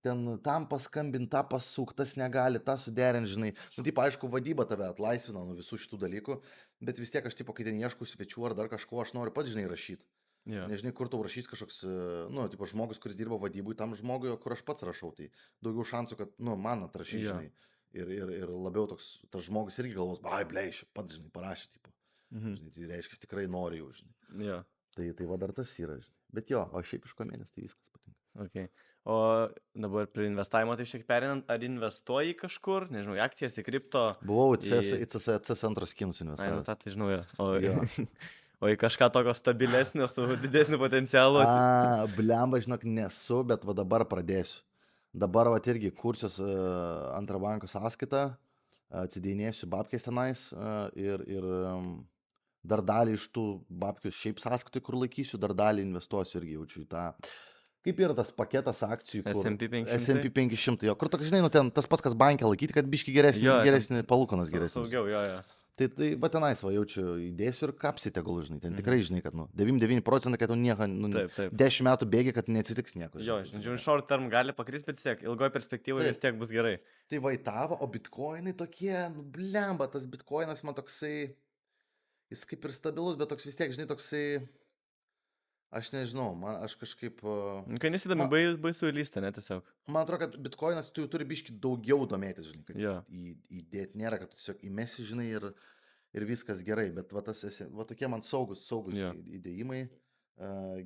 ten tam paskambinti, tą pasuk, tas negali, tą suderinti, žinai. Nu, taip, aišku, vadyba tave atlaisvina nuo visų šitų dalykų, bet vis tiek aš, tipo, kai ten ieškau svečių ar dar kažko, aš noriu pats, žinai, rašyti. Yeah. Nežinai, kur tau rašys kažkoks, nu, tipo, žmogus, kuris dirba vadybui, tam žmogui, kur aš pats rašau, tai daugiau šansų, kad, nu, man atrašys, žinai. Ir labiau toks, tas žmogus irgi galvos, ai, blei, pats, žinai, parašė, tipo. Žinai, tai reiškia, tikrai nori jau, žinai. Yeah. Tai va dar tas yra, žinai. Bet jo, o šiaip iš komedijos tai viskas patinka. Okay. O dabar prie investavimo tai šiek perinant, ar investuoji kažkur, nežinau, į akcijas, į kripto? Buvau į CS antros kinus investavęs. Ai, nu, tai žinau, Jo. O į kažką tokio stabilesnio, su didesniu potencialu? Blemba, žinok, nesu, bet va dabar pradėsiu. Dabar va irgi kursiuos antrą banko sąskaitą, atsidėjinėsiu babkės tenais ir dar dalį iš tų babkių šiaip sąskaitai, kur laikysiu, dar dalį investuosiu irgi jaučiu į tą. Kaip yra tas paketas akcijų, kur S&P 500? S&P 500, jo, kur toks, žinai, nu ten tas pats, kas bankė laikyti, kad biški geresnį palūkanas geresnis. Saugiau, jo. Tai va tenais, va, jaučiu, įdėsiu ir kapsite gal, žinai, ten tikrai, žinai, kad, 99%, kad tu nieko, 10 metų bėgi, kad neatsitiks nieko. Jo, žinai, short term gali pakristi, bet vis tiek, ilgoje perspektyvoje vis tiek bus gerai. Tai va, tavo, o bitkoinai tokie, blemba, tas bitkoinas man toksai, jis kaip ir stabilus, bet toks vis tiek, žinai, toksai, aš nežinau, aš kažkaip... Kai nesidami baisu įlysti, ne tiesiog. Man atrodo, kad bitkoinas tu jau turi biški daugiau domėtis, žinai, kad įdėti nėra, kad tu tiesiog įmesi, žinai, ir viskas gerai, bet va, tokie man saugus įdėjimai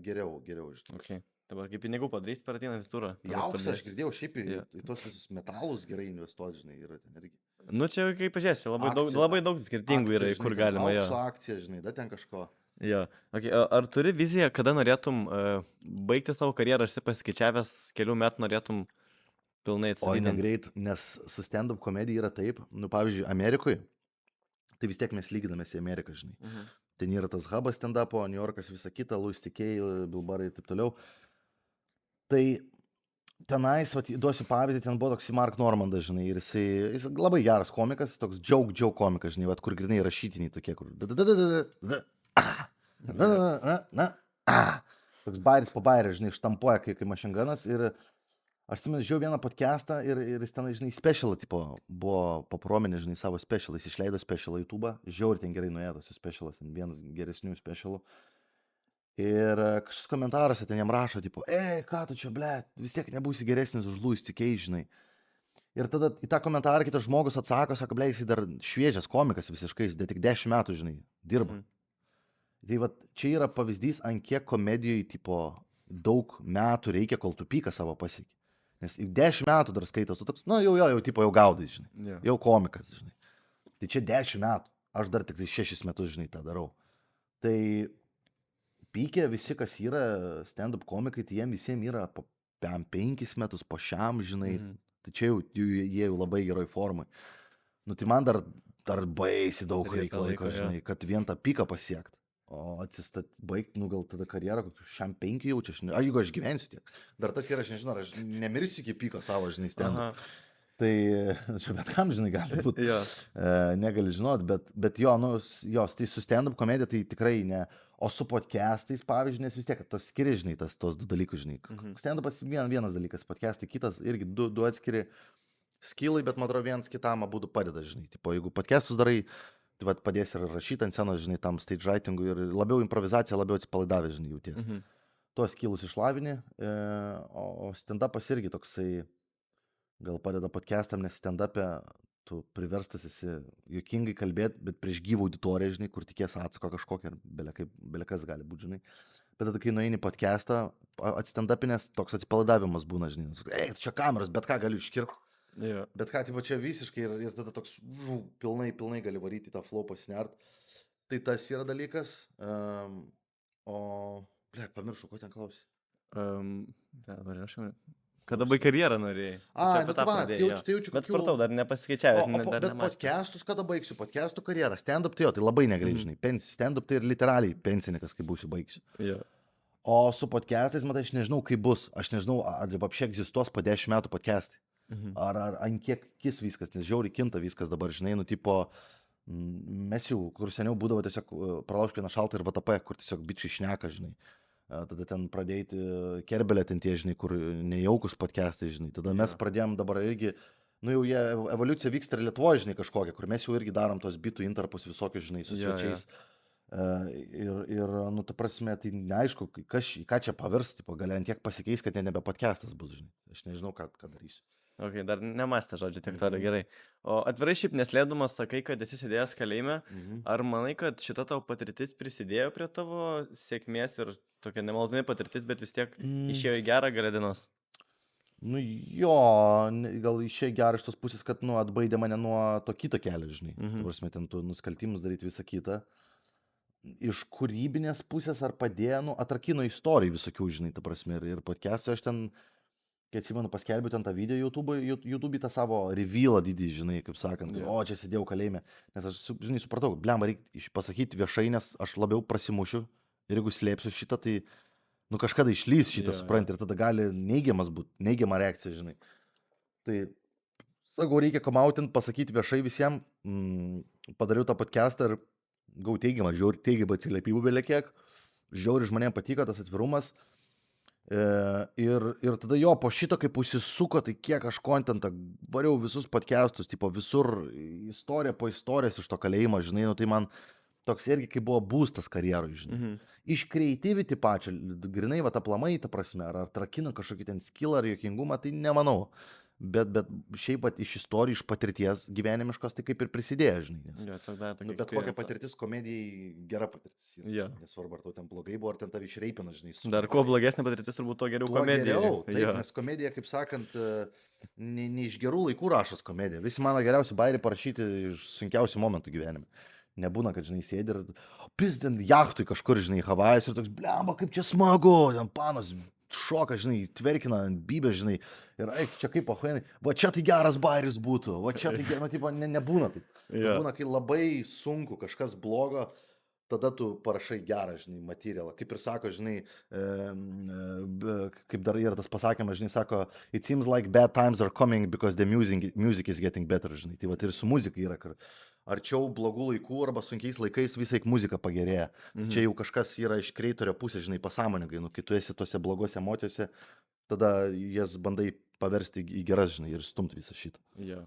geriau, žinai. Okay. Dabar kaip pinigų padarys per ateinantį turą? Auksą aš girdėjau, šiaip į tos visus metalus gerai investuoti, žinai, yra ten irgi. Nu čia kaip pažiūrėsi, labai daug skirtingų yra, kur galima. Aukso akcija, žinai, da ten kažko. Jo. Okay. Ar turi viziją, kada norėtum baigti savo karjerą, esi paskaičiavęs kelių metų, norėtum pilnai Oi, atstatydinti? negreit, nes su stand-up komedija yra taip, nu pavyzdžiui, Amerikoje, tai vis tiek mes lyginamės į Ameriką, žinai. Mhm. Ten yra tas hubas stand-upo, New Yorkas, visa kita, Louis C.K., Bill Burr ir taip toliau. Tai tenais, vat, duosiu pavyzdį, ten buvo toks Mark Normandas, žinai, ir jis labai geras komikas, toks joke komikas, žinai, vat, kur grinai rašytiniai tokie, kur... Toks bairis po bairį, žinai, štampuoja kaip mašinganas ir aš atsimenu, žiūrėjau vieną podcastą ir jis ten, žinai, specialą, tipo, buvo paprominė, žinai, savo specialą, jis išleido specialą YouTube, žiūrėjau, ten gerai nuėjo tas specialas, vienas geresnių specialų. Ir kažkas komentaruose ten jam rašo, tipo, ką tu čia, ble, vis tiek nebūsi geresnis už Louis C.K., žinai. Ir tada į tą komentarą kitas žmogus atsako, sako, ble, jis dar šviežias komikas visiškai, jis tik 10 metų, žinai, dirba. Mhm. Tai va, čia yra pavyzdys, ant kiek komedijoje, tipo, daug metų reikia, kol tu pyką savo pasieki. Nes 10 metų dar skaitos, tu toks, nu jau tipo, jau gaudai, žinai, Jo. jau komikas, žinai. Tai čia 10 metų, aš dar tik 6 metus, žinai, tą darau. Tai pykė visi, kas yra stand-up komikai, tai jiem visiems yra po 5 metus, po šiam, žinai, tai čia jau jie jau labai geroj formai. Nu tai man dar baisi daug reikia laiko, žinai, kad vien tą pyką pasiekti. O baigti, nu gal tada karjerą, kokiu šiam 5 jaučia, aš jeigu aš gyvensiu tiek. Dar tas yra, aš nežinau, aš nemirsiu iki pyko savo, žinai, stand-up. Tai čia bet kam, žinai, gali būti. Negali žinot, bet jo, nu, jos, tai su stand-up komedija tai tikrai ne. O su podcastais, pavyzdžiui, nes vis tiek tos skiri, žinai, tos du dalykus, žinai. Stand-upas vienas dalykas, podcastai kitas, irgi du atskiri skillai, bet man atrodo vienas kitam abudu padeda, žinai. Tipo, jeigu podcastus darai, tai vat, padės ir rašyti ant scenos, žinai, tam stage writingui ir labiau improvizacija, labiau atsipalaidavęs, žinai, jauties. Tuos skillus išlavini, o stand-upas irgi toksai gal padeda podcastam, nes stand-up'e tu priverstas esi juokingai kalbėti, bet prieš gyvą auditoriją, žinai, kur tikės atsako kažkokią, belekas gali būti, žinai. Bet tada, kai nueini podcastą, atstand-upinės, toks atsipalaidavimas būna, žinai. Čia kameras, bet ką galiu iškirpti. Bet ką, tipo, čia visiškai ir tada toks pilnai gali varyti tą flow pasinert. Tai tas yra dalykas. Pamiršau, ko ten klausi. Kada baig karjerą norėjai? Tai jaučiu, bet supratau, dar nepasiskaičiavęs. Bet podcastus kada baigsiu? Podcastų karjerą. Stand-up tai jo, tai labai negrai, žinai. Stand-up tai ir literaliai pensininkas, kai būsiu baigsiu. O su podcastais, matai, aš nežinau, kaip bus. Aš nežinau, ar apšiek egzistuos po 10 metų podcastai. Ar ant kiek kis viskas, nes žiauriai kinta viskas dabar, žinai, nu tipo, mes jau, kur seniau būdavo tiesiog pralaužk vieną šaltą ir VTP, kur tiesiog bičiai šneka, žinai. Tada ten pradėti kerbelę ten tie, žinai, kur nejaukus podcastai, žinai. Tada mes pradėjom dabar irgi, nu jau evoliucija vyksta ir Lietuvoje, žinai, kažkokia, kur mes jau irgi darom tos bitų interpus visokius, žinai, su svečiais. Ir, nu, ta prasme, tai neaišku, ką čia pavirs, tipo, gali ant tiek pasikeis, kad nebe podcastas bus, žinai. Aš nežinau, ką darysiu. Ok, dar nemastė žodžiu, tiek tada gerai. O atvirai šiaip neslėdamas sakai, kad esi sėdėjęs kalėjime, ar manai, kad šita tavo patirtis prisidėjo prie tavo sėkmės ir tokia nemalonė patirtis, bet vis tiek išėjo į gerą galę dienos? Nu jo, gal išėjo gerą iš tos pusės, kad, nu, atbaidė mane nuo to kito kelio, žinai. Tai prasme, ten tu nusikaltimus daryti visą kitą. Iš kūrybinės pusės ar padėjo, nu, atrakino istorijų visokių, žinai, ta prasme, ir podcast'o aš ten, kai atsimenu, paskelbiu ten tą video YouTube tą savo revealą didį, žinai, kaip sakant, o čia sėdėjau kalėjime, nes aš, žinai, supratau, blemba, reikia pasakyti viešai, nes aš labiau prasimušiu ir jeigu slėpsiu šitą, tai, nu, kažkada išlys šitą, supranti, ir tada gali neigiamas būti, neigiama reakcija, žinai. Tai, sakau, reikia komautint, pasakyti viešai visiems, padariau tą podcastą ir gau teigiamą, žiauri teigiamą atsiliepimų belekiek, žiauri žmonėms patiko tas atvirumas. Ir tada jo, po šito kaip užsisuko, tai kiek aš kontentą variau visus podcastus, tipo visur istorija po istorijos iš to kalėjimo, žinai, nu tai man toks irgi kaip buvo būstas karjeroj, žinai. Iš creativity pačią, grinai va aplamai, ta prasme, ar trakina kažkokį ten skill ar jokingumą, tai nemanau. Bet šiaip pat iš istorijų, iš patirties gyvenimiškos, tai kaip ir prisidėjo, žinai. Bet kokia patirtis komedijai gera patirtis. Nesvarbu, ar tau ten blogai buvo, ar ten tave išreipino, žinai. Dar kuo blogesnė patirtis, turbūt to geriau komedija. Taip, nes komedija, kaip sakant, ne iš gerų laikų rašos komedija. Visi mano geriausi bairiai parašyti iš sunkiausių momentų gyvenime. Nebūna, kad, žinai, sėdi ir pizdint jachtui kažkur, žinai, Havajus ir toks, blemba, kaip čia smagu, ten panas šoka, žinai, tverkina ant bybės, žinai, ir eik, čia kaip pahuenai, va čia tai geras bairis būtų, va čia tai, nu, tipo, nebūna taip. Jo. Būna, kai labai sunku kažkas blogo, tada tu parašai gerą, žinai, materialą. Kaip ir sako, žinai, kaip dar yra tas pasakymas, žinai, sako, it seems like bad times are coming because the music is getting better, žinai. Tai va, ir su muzika yra, kad arčiau blogų laikų arba sunkiais laikais visai muzika pagerėja. Čia jau kažkas yra iš kreitorio pusės, žinai, pasąmoningai, nu, kai tu esi tose blogose emocijose, tada jas bandai paversti į geras, žinai, ir stumti visą šitą. Jo.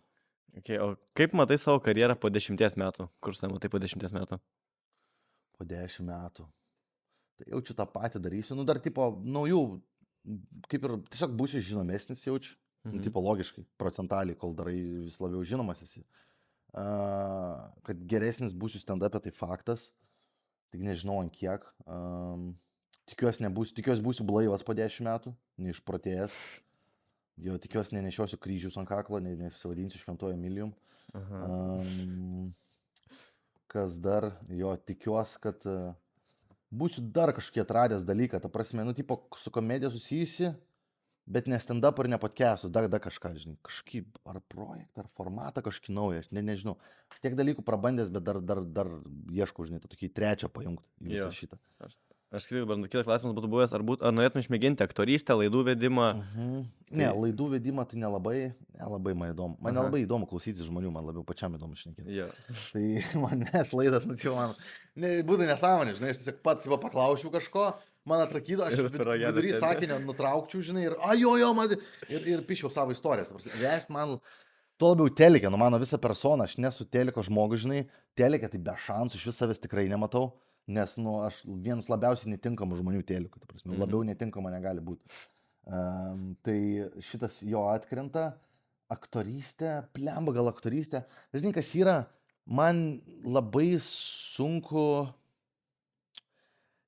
Okay, o kaip matai savo karjerą po 10 metų? Kur save matai po 10 metų? Po 10 metų. Tai jaučiu tą patį darysiu. Nu, dar tipo naujų, kaip ir tiesiog būsiu žinomesnis jaučiu. Nu, tipo logiškai, procentaliai, kol darai vis labiau žinomas esi. Kad geresnis būsiu stand-up'e, tai faktas. Tik nežinau ant kiek. Tikiuosi būsiu blaivas po 10 metų, neišprotėjęs. Jo, tikiuosi nenešiosiu kryžius ant kaklo, nesivadinsiu Šventojo Emilijum. Kas dar, jo, tikiuosi, kad būsiu dar kažkokie atradęs dalyką, ta prasme, nu, tipo, su komedija susijusi, bet ne stand-up ir ne podcastus, dar kažką, žinai, kažkokį ar projektą, ar formatą kažkokį naują, aš nežinau. Tiek dalykų prabandęs, bet dar ieškau, žinai, tokį trečią pajungti į visą šitą. Aš skaičiu, dabar kitas klausimas būtų buvęs, ar norėtum išmėginti aktorystę, laidų vedimą? Ne, laidų vedimą tai nelabai man įdomu. Man nelabai įdomu klausytis žmonių, man labiau pačiam įdomu šnekėti. Yeah. Tai manęs laidas, nu, tai man būtų nesąmonė, žinai, aš tiesiog pats jau paklausiau kažko, man atsakytų, aš vidury sakinio nutraukčiau, žinai, ir jo, man, ir pišiau savo istorijas. Vest man, tuo labiau telikė, nu mano visą personą, aš nesu teliko žmogus, žinai, telikė tai be šansų, iš vis savęs tikrai nematau. Nes, nu, aš vienas labiausiai netinkamų žmonių telikų, ta prasme, labiau netinkama negali būti. Tai šitas jo atkrenta, aktorystė, plemba gal aktorystė. Žinai, kas yra, man labai sunku,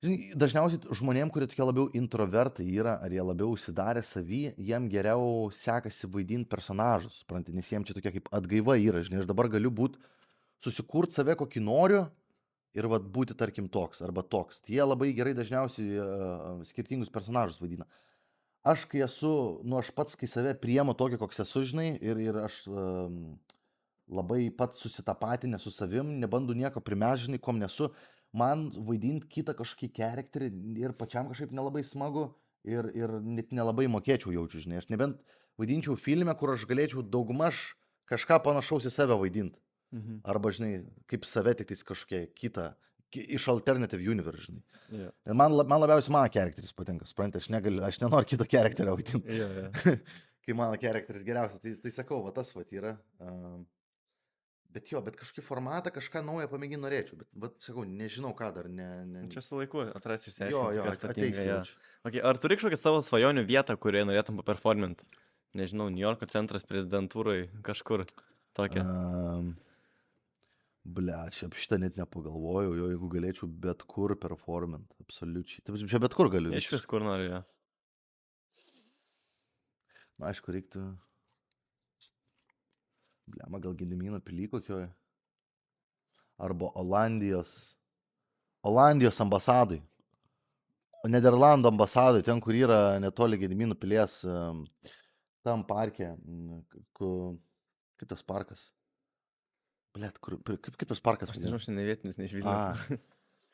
žinai, dažniausiai žmonėm, kurie tokie labiau introvertai yra, ar jie labiau užsidarę savy, jiem geriau sekasi vaidinti personažus, supranti, nes jiem čia tokia kaip atgaiva yra, žinai, aš dabar galiu būti, susikurti save kokį noriu, ir vat būti, tarkim, toks arba toks. Jie labai gerai dažniausiai skirtingus personažus vaidina. Aš kai esu, nu aš pats, kai save priemu tokį, koks esu, žinai, ir aš labai pats susitapatinę su savim, nebandu nieko primežinai, kom nesu, man vaidinti kitą kažkokį charakterį ir pačiam kažkaip nelabai smagu ir net nelabai mokėčiau jaučiu, žinai. Aš nebent vaidinčiau filme, kur aš galėčiau daugumaž kažką panašaus į save vaidinti. Arba, žinai, kaip save tik tais kažkokia kita, iš alternative universe, žinai. Yeah. Man labiausiai mano charakteris patinka, suprantate, aš nenoriu kito charakterio vaidinti. Yeah. Kai mano charakteris geriausias, tai sakau, va tas va yra. Bet kažkokį formatą, kažką naują pamėginti norėčiau, bet sakau, nežinau ką dar, Čia su laiku atrasi išsiaiškinti, kas patinka. Jo. Okay, ar turi kažkokią savo svajonių vietą, kurioje norėtum paperforminti? Nežinau, New Yorko centras prezidentūrai, kažkur tokia. Čia šitą net nepagalvojau, jeigu galėčiau bet kur performant, absoliučiai. Taip, čia bet kur galiu. Iš vis kur noriu, jo. Na, aišku, reiktų... Gal Gedimino pily kokioje. Arba Olandijos ambasadai. Nederlandų ambasadai, ten, kur yra netoli Gedimino pilies, tam parke, kaip tas parkas. Kaip tas parkas? Aš nežinau, šiandien vietinis, ne iš Vilniaus.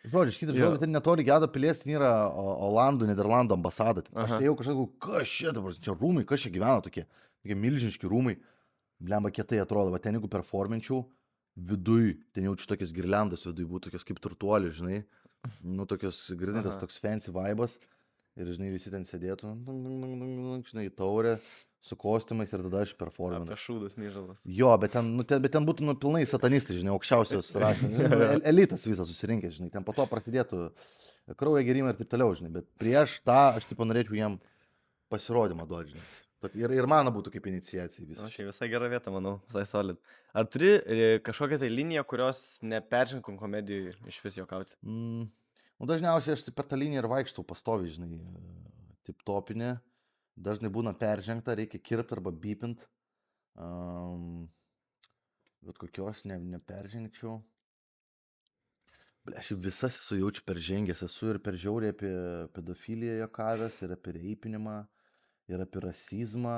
Žodžiu, kitas žodžiu, ten netoli Gedo pilies, ten yra Olandų, Nederlandų ambasada. Aš tai jau kažkau, kas čia rūmai, kas čia gyvena tokie milžiniški rūmai. Blemba kietai atrodo, va ten jeigu performinčiau, viduj, ten jaučiu tokias girliandas, viduj būtų tokias kaip turtuolių, žinai. Nu, tokios grindas, toks fancy vibas. Ir, žinai, visi ten sėdėtų, žinai, taurė. Su kostiumais ir tada aš performinu. Apie šūdus myžalas. Jo, bet ten būtų pilnai satanistai, žinai, aukščiausios rašinės. Elitas visas susirinkęs, žinai, ten po to prasidėtų kraujo gerimai ir taip toliau, žinai. Bet prieš tą aš tipo norėčiau jiem pasirodymą duoti, žinai. Ir mano būtų kaip iniciacija visą. Visai gera vieta, manau, visai solid. Ar turi kažkokią tai liniją, kurios neperžengtum komedijų iš vis juokauti? Dažniausiai aš per tą liniją ir vaikštau pastoviai, žinai, tip topinė. Dažnai būna peržengta, reikia kirpti arba bipint. Bet kokios neperžengčiau. Ble, aš visas esu jaučiu per žengęs, esu ir per žiauriai apie pedofiliją jokavęs, ir apie reipinimą, ir apie rasizmą,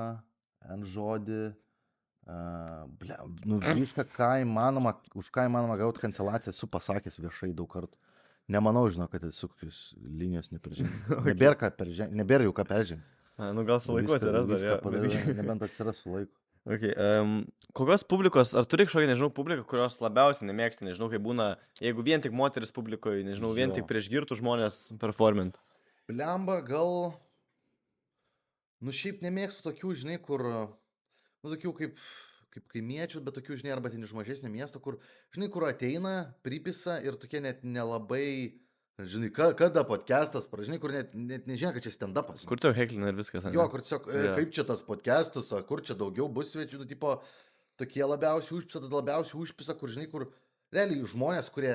N žodį. Ble, nu viską, ką įmanoma, už ką įmanoma gauti kanceliaciją, esu pasakęs viešai daug kartų. Nemanau, žinau, kad esu kokius linijos neperžengti. Nebėra ką peržengti, nebėra jau ką peržengti. Nu gal su laiku atsiras dar. Viską padarė, nebent atsiras su laiku. Okay, kokios publikos, ar turi kažkokią, nežinau, publiką, kurios labiausiai nemėgsti, nežinau, kaip būna, jeigu vien tik moteris publikoje, nežinau, vien tik prieš girtų žmonės performint. Blemba, gal... Nu šiaip nemėgstu tokių, žinai, kur... Nu tokių kaip kaimiečių, bet tokių, žinai, arba ten iš mažesnio miesto, kur, žinai, kur ateina, pripisa ir tokie net nelabai... Žinai, kada podcastas, žinai, kur net nežinai, kad čia stand-upas. Kur tau heklina ir viskas. Jo, kur tiesiog, kaip čia tas podcastas, kur čia daugiau bus svečių, nu, tipo, tokie labiausiai užpisa, kur, žinai, kur realiai žmonės, kurie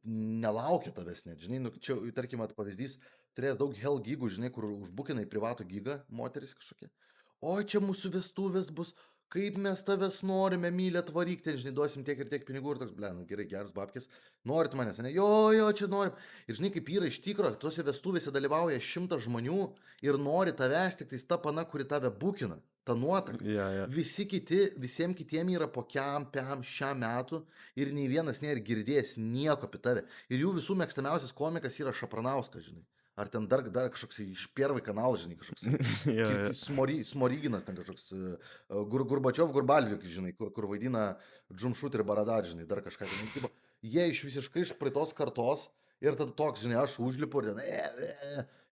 nelaukia tavęs net, žinai, nu, čia, tarkim, pavyzdys, turės daug hell gigų, žinai, kur užbukinai privatų gigą, moteris kažkokie. O čia mūsų vestuvės bus, kaip mes tavęs norime, mylė, atvaryk, ten, žinai, duosim tiek ir tiek pinigų ir toks, ble, nu, gerai, geras babkės, norit manęs, ne, jo, čia norim. Ir žinai, kaip yra iš tikro, tuose vestuvėse dalyvauja 100 žmonių ir nori tavęs tik tais ta pana, kuri tave bukina, ta nuotaka. Visiems kitiem yra po kiam metų ir nei vienas nėra girdėjęs nieko apie tave. Ir jų visų mėgstamiausias komikas yra Šapranauskas, žinai. Ar ten dar kažkoks iš Первый kanal, žinai, kažkoks Smoriginas, ten kažkoks Gurbačiov, Gurbalvik, žinai, kur vaidina Džumšut ir Baradar, žinai, dar kažką. Ten, jie visiškai iš praeitos kartos ir tada toks, žinai, aš užlipu ir ten,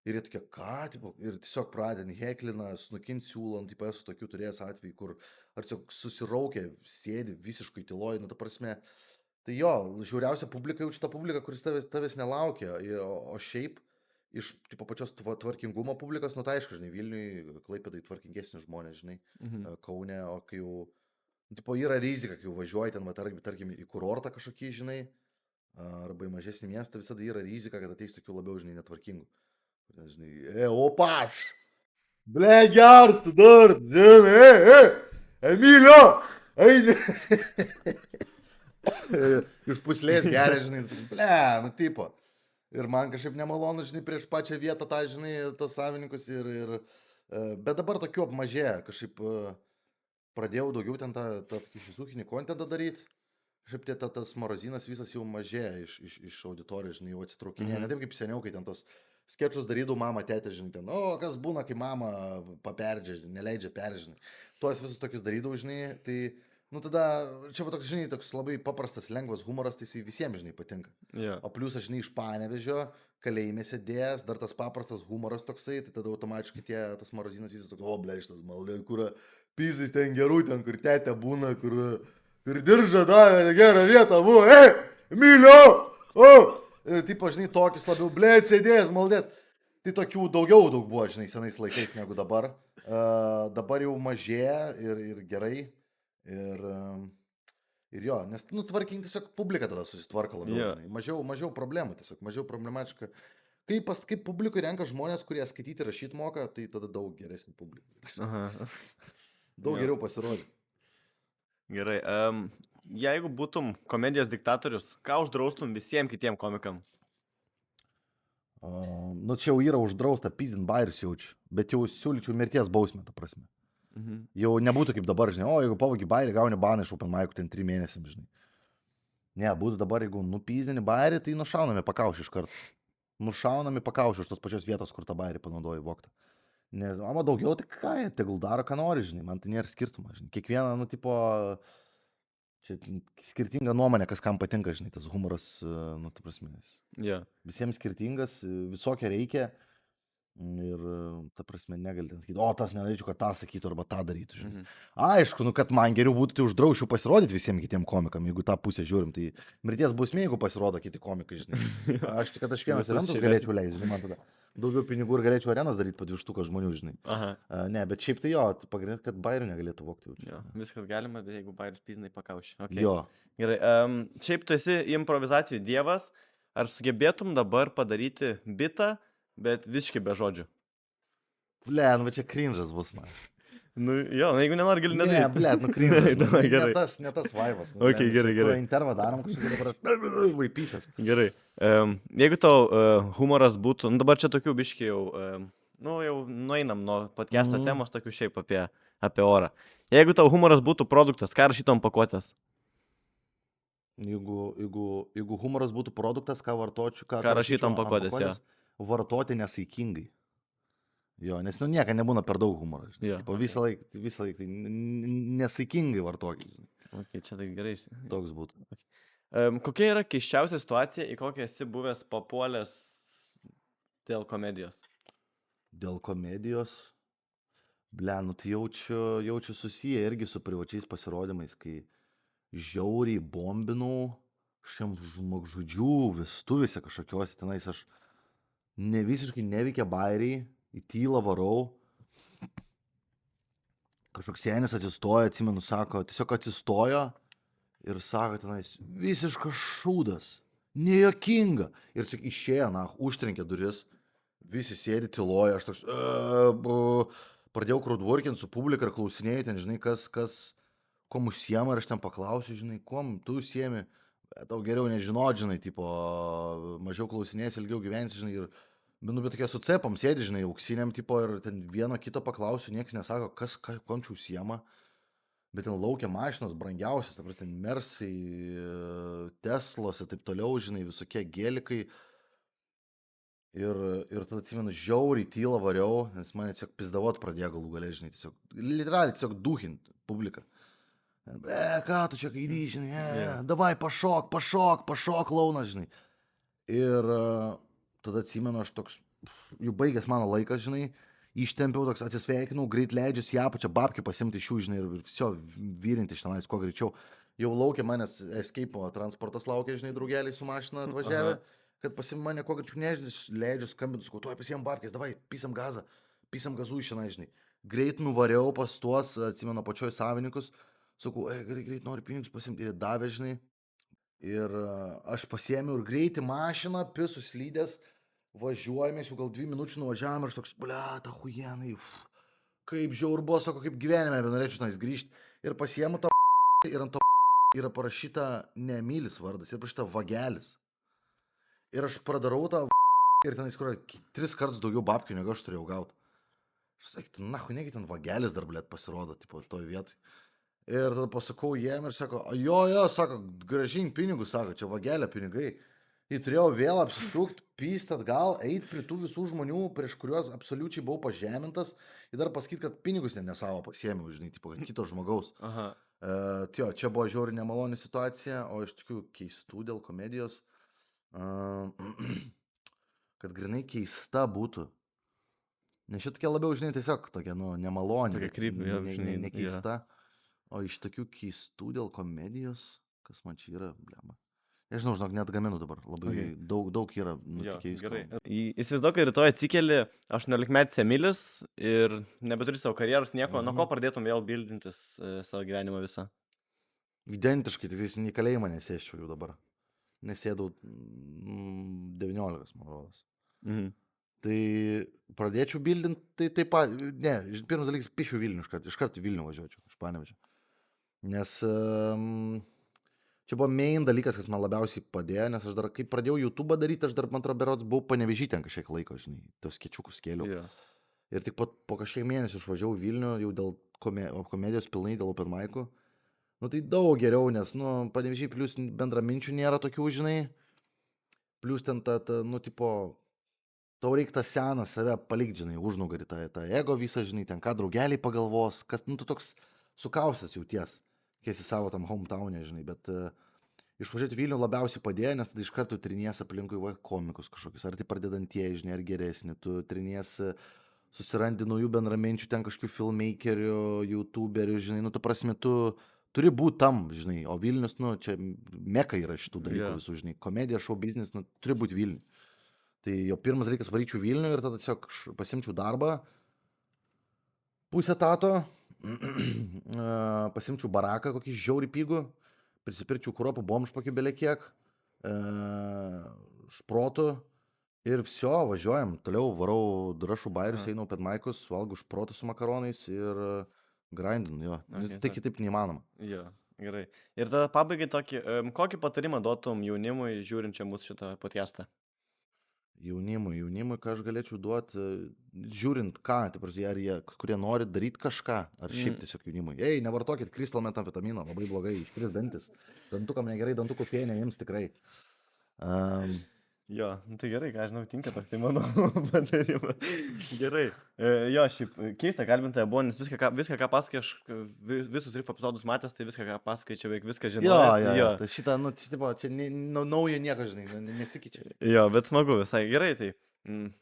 ir jie tokie, ką, tipo, ir tiesiog pradėn heklina, snukint siūlom, taip esu tokių turėjęs atvejų, kur ar tiesiog susiraukė, sėdi visiškai tyloj, nu, ta prasme, tai jo, žiauriausia publika, jaučiu tą publiką, kuris tavęs nelaukia, o šiaip, iš tipo, pačios tvarkingumo publikos, nu tai aišku, žinai, Vilniui, Klaipėdai tvarkingesni žmonės, žinai, Kaune, o kai jau, tipo, yra rizika, kai jau važiuoji ten, tarkim, į kurortą kažkokį, žinai, arba į mažesnį miestą, visada yra rizika, kad ateis tokių labiau, žinai, netvarkingų. Žinai, opaš, ble, geras tu dar, žinai, Emilio, eini. Iš puslės geria, žinai, ble, nu tipo. Ir man kažkaip nemalonu, žinai, prieš pačią vietą tą, žinai, tos savininkus bet dabar tokių apmažėja, kažkaip pradėjau daugiau ten tą šizūkinį kontentą daryti, kažkaip tas Morozinas visas jau mažėja iš auditorijos, žinai, jau atsitraukinėja, ne taip kaip seniau, kai ten tos skečus darydų mama, tėtė, žinai, ten, kas būna, kai mama paperdžia, neleidžia peržinai, tuos visus tokius darydų, žinai, tai... Nu tada, čia va toks, žinai, toks labai paprastas, lengvas humoras, tai jisai visiems, žinai, patinka. O plius, aš, žinai, iš Panevėžio, kalėjime sėdėjęs, dar tas paprastas humoras toksai, tai tada automatiškai tas Morozinas visas toks, ble, šitas maldė, kur pizais ten gerų, ten, kur tėtė būna, kur diržą davė, gerą vietą buvo, Emilio, tipo, žinai, tokius labiau, ble, sėdėjęs, maldės. Tai tokių daug buvo, žinai, senais laikais negu dabar. Dabar jau mažėja ir gerai. Ir jo, nes, nu, tvarkingi tiesiog publika tada susitvarka labiau, mažiau problemų, tiesiog mažiau problematiška. Kaip publikai renka žmonės, kurie skaityti ir rašyti moka, tai tada daug geresnį publiką. Daug geriau pasirodė. Gerai, jeigu būtum komedijos diktatorius, ką uždraustum visiems kitiem komikam? Nu, čia jau yra uždrausta pizdint bairius jaučiu, bet jau siūlyčiau mirties bausmę, ta prasme. Jau nebūtų kaip dabar, žinai, jeigu pavagi bairį, gauni baną iš open mic'ų ten 3 mėnesiams, žinai. Ne, būtų dabar, jeigu nupizdini bairį, tai nušaunami pakaušį iš karto. Nušaunami pakaušį iš tos pačios vietos, kur tą bairį panaudoji voktą. Nes, o daugiau, tai ką, tegul daro, ką nori, žinai, man tai nėra skirtumo, žinai. Kiekviena, nu, tipo, čia skirtinga nuomonė, kas kam patinka, žinai, tas humoras, nu, tu prasmės. Visiems skirtingas, visokia reikia. Ir, ta prasme, negali ten sakyti, tas nenorėčiau, kad tą sakytų arba tą darytų, žinai. Aišku, nu, kad man geriau būtų, tai uždraušiu pasirodyti visiems kitiem komikam, jeigu tą pusę žiūrim, tai mirties bausmė, jeigu pasirodo kiti komikai, žinai. Kad aš vienas eventus galėčiau leisti, žinai, man tada daugiau pinigų ir galėčiau arenas daryti po 200 žmonių, žinai. Ne, bet šiaip tai jo, pagrindinė, kad bairių negalėtų vokti. Viskas galima, bet jeigu bairius piznai pakauši. Gerai, šiaip tu esi improvizacijų dievas, ar sugebėtum dabar padaryti bitą, bet visiškai be žodžių? Ble, nu čia cringe'as bus, na. Nu, jo, nu, jeigu nenori, gali Ne, nedaryti. blėt, nukrinta. Davai, gerai. Ne tas vaivas. Ok, gerai, gerai. Intervą darom kažkokį dabar. Vaipysės. Gerai. Jeigu tau humoras būtų, nu dabar čia tokių biškiai jau, jau nueinam nuo podcast'o temos, tokių šiaip apie orą. Jeigu tau humoras būtų produktas, ką rašytum pakuotės? Jeigu humoras būtų produktas, ką vartočiau, Ką rašytum ant pakuotės, jo. Vartoti nesaikingai. Jo, nes niekada nebūna per daug humoro. Jo, Tipo, visą laiką tai nesaikingai vartokit. Ok, čia tai gerai. Toks būtų. Kokia yra keiščiausia situacija, į kokią esi buvęs papuolęs dėl komedijos? Dėl komedijos, nu tai jaučiu susiję irgi su privačiais pasirodymais, kai žiauriai bombinau šiam žmogžudžių vestuvėse kažkokios, tenais aš visiškai neveikia bairiai, į tylą varau, kažkoks senis atsistoja, atsimenu, sako, tiesiog atsistojo ir sako tenais, visiškas šūdas, nejokinga. Ir čia išėjo, užtrenkė duris, visi sėdi tyloja, aš toks, pradėjau krūdvorkinti su publika ir klausinėjau ten, žinai, kas, kuom užsiema, ir aš ten paklausiu, žinai, kuom tu užsiemi, tau geriau nežinot, žinai, tipo, mažiau klausinėsi, ilgiau gyvensi, žinai, ir bet tokie su cepam sėdi, žinai, auksiniam tipo ir ten vieno kito paklausiu, nieks nesako, kuom čia užsiema, bet ten laukia mašinos brangiausias, ta prasme, ten Mersai, Teslos ir taip toliau, žinai, visokie gelikai. Ir tada atsimenu, žiauriai tylą variau, nes mane tiesiog pizdavot pradėjo galų gale, žinai, literaliai tiesiog duhint publiką. Ką tu čia kaidį, žinai, davai pašok, launas, žinai. Ir tada atsimenu, aš toks, jau baigęs mano laikas, žinai, ištempiau, toks atsisveikinau, greit leidžiuosi į apačią, babkį pasimti iš jų, žinai, ir viso vyrinti iš tenais, kuo greičiau. Jau laukia manęs escape transportas, laukia, žinai, draugeliai su mašina atvažiavę, kad pasim mane kuo greičiau neždys, leidžiu skambinti, sakau, tuoj pasiem babkės, davai, pisam gazų iš tenais, žinai. Greit nuvariau pas tuos, atsimenu, pačioj savininkus, sakau, greit noriu pinigus pasimti, ir davė, žinai. Ir aš pasiėmiau ir greitį mašiną, pisus lydės, važiuojamės, jau gal 2 minučių nuvažiavam ir aš toks, ta huijenai, kaip žiaur buvo, sako, kaip gyvenime, norėčiau tenais grįžti. Ir pasiėmu tą ir ant to yra parašyta ne Emilis vardas, yra parašyta Vagelis. Ir aš pradarau tą ir tenais, kur 3 kartus daugiau babkių, negu aš turėjau gauti. Aš sakytų, negi ten Vagelis dar, blėt, pasirodo, tipo, toj vietoj. Ir tada pasakau jiem ir sako, jo, sako, gražink pinigus, sako, čia Vagelio pinigai. Ir turėjau vėl apsisukti, pyst atgal, eiti prie tų visų žmonių, prieš kuriuos absoliučiai buvau pažemintas ir dar pasakyti, kad pinigus ne savo pasiėmiau, žinai, tipo, kad kito žmogaus. Čia buvo žiauri nemaloni situacija, o iš tokių keistų dėl komedijos, kad grinai keista būtų. Nes šitokia labiau, žinai, tiesiog tokia, nemaloni, nekeista. O iš tokių keistų dėl komedijos, kas man čia yra, blema. Nežinau, žinok, net gaminu dabar, labai daug yra nutikėjus. Gerai. Įsivaizduok, kad rytoj atsikeli 18-metis Emilis ir nebeturi savo karjeros nieko, nuo ko pradėtum vėl bildintis savo gyvenimą visą? Identiškai, tik jis į kalėjimą nesėščiau jau dabar. Nesėdau 19, man rodos. Tai pradėčiau bildinti, tai taip pat, ne, pirmas dalykas, pišiu Vilnių iškart į Vilnių važiuočiau, iš Panevėžio. Nes čia buvo main dalykas, kas man labiausiai padėjo, nes aš dar, kai pradėjau YouTube daryti, aš dar, man atrodo, berods buvau Panevėžy ten kažkiek laiko, žinai, tos skečiukus kėliau. Ir tik po kažkiek mėnesių išvažiavau į Vilnių, jau dėl komedijos pilnai, dėl open mic'ų. Nu tai daug geriau, nes, Panevėžy plus bendraminčių nėra tokių, žinai, plus ten tipo, tau reikia tą seną save palikti, žinai, užnugarį, tą ego visą, žinai, ten ką draugeliai pagalvos, kas, tu toks sukaustas jauties, kai esi savo tam hometown'e, žinai, bet išvažiuoti Vilnių labiausiai padėjo, nes tada iš karto trinies aplinkui komikus kažkokius, ar tai pradedantieji, žinai, ar geresni, tu trinies, susirandi naujų bendraminčių, ten kažkokių filmmakerių, youtuberių, žinai, ta prasme, tu turi būti tam, žinai, o Vilnius, čia meka yra šitų dalykų visų, žinai, komedija, show business, turi būti Vilnių. Tai jo pirmas dalykas varyčiau Vilnių ir tada tiesiog pasimčiau darbą, pusę etato, pasimčiau baraką kokį žiaurį pigų, prisipirčiau kuropą bomžpakį belekiek, šprotų ir viso, važiuojam, toliau varau drašų bairius, einu open mic'us, valgau šprotų su makaronais ir Grindin, jo. Okay, Tai kitaip neįmanoma. Jo, gerai. Ir tada pabaigai tokį, kokį patarimą duotum jaunimui žiūrinčiam mūsų šitą podcastą? Jaunimui, ką aš galėčiau duoti, žiūrint ką, ar jie, kurie nori daryti kažką, ar šiaip tiesiog jaunimui. Ei, nevartokit kristal metamfetamino, labai blogai, iškris dantis. Dantukam negerai, dantukų fėnė jums tikrai. Jo, tai gerai, ką žinau, tinka toks, tai mano patarimas. Gerai. Jo, šiaip keista kalbintoja buvo, nes viską ką pasakai, aš visus Riff epizodus matęs, tai viską, ką pasakai, čia beveik viską žinau. Jo. Tai šitą, čia naujo nieko, žinai, nesikeičia. Jo, bet smagu visai. Gerai, tai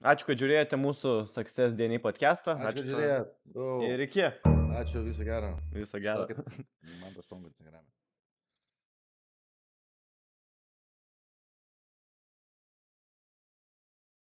ačiū, kad žiūrėjote mūsų Success DNA podcastą. Ačiū, kad žiūrėjote. Ir iki. Ačiū, viso gero. Viso gero. Man pastongas Instagram'e.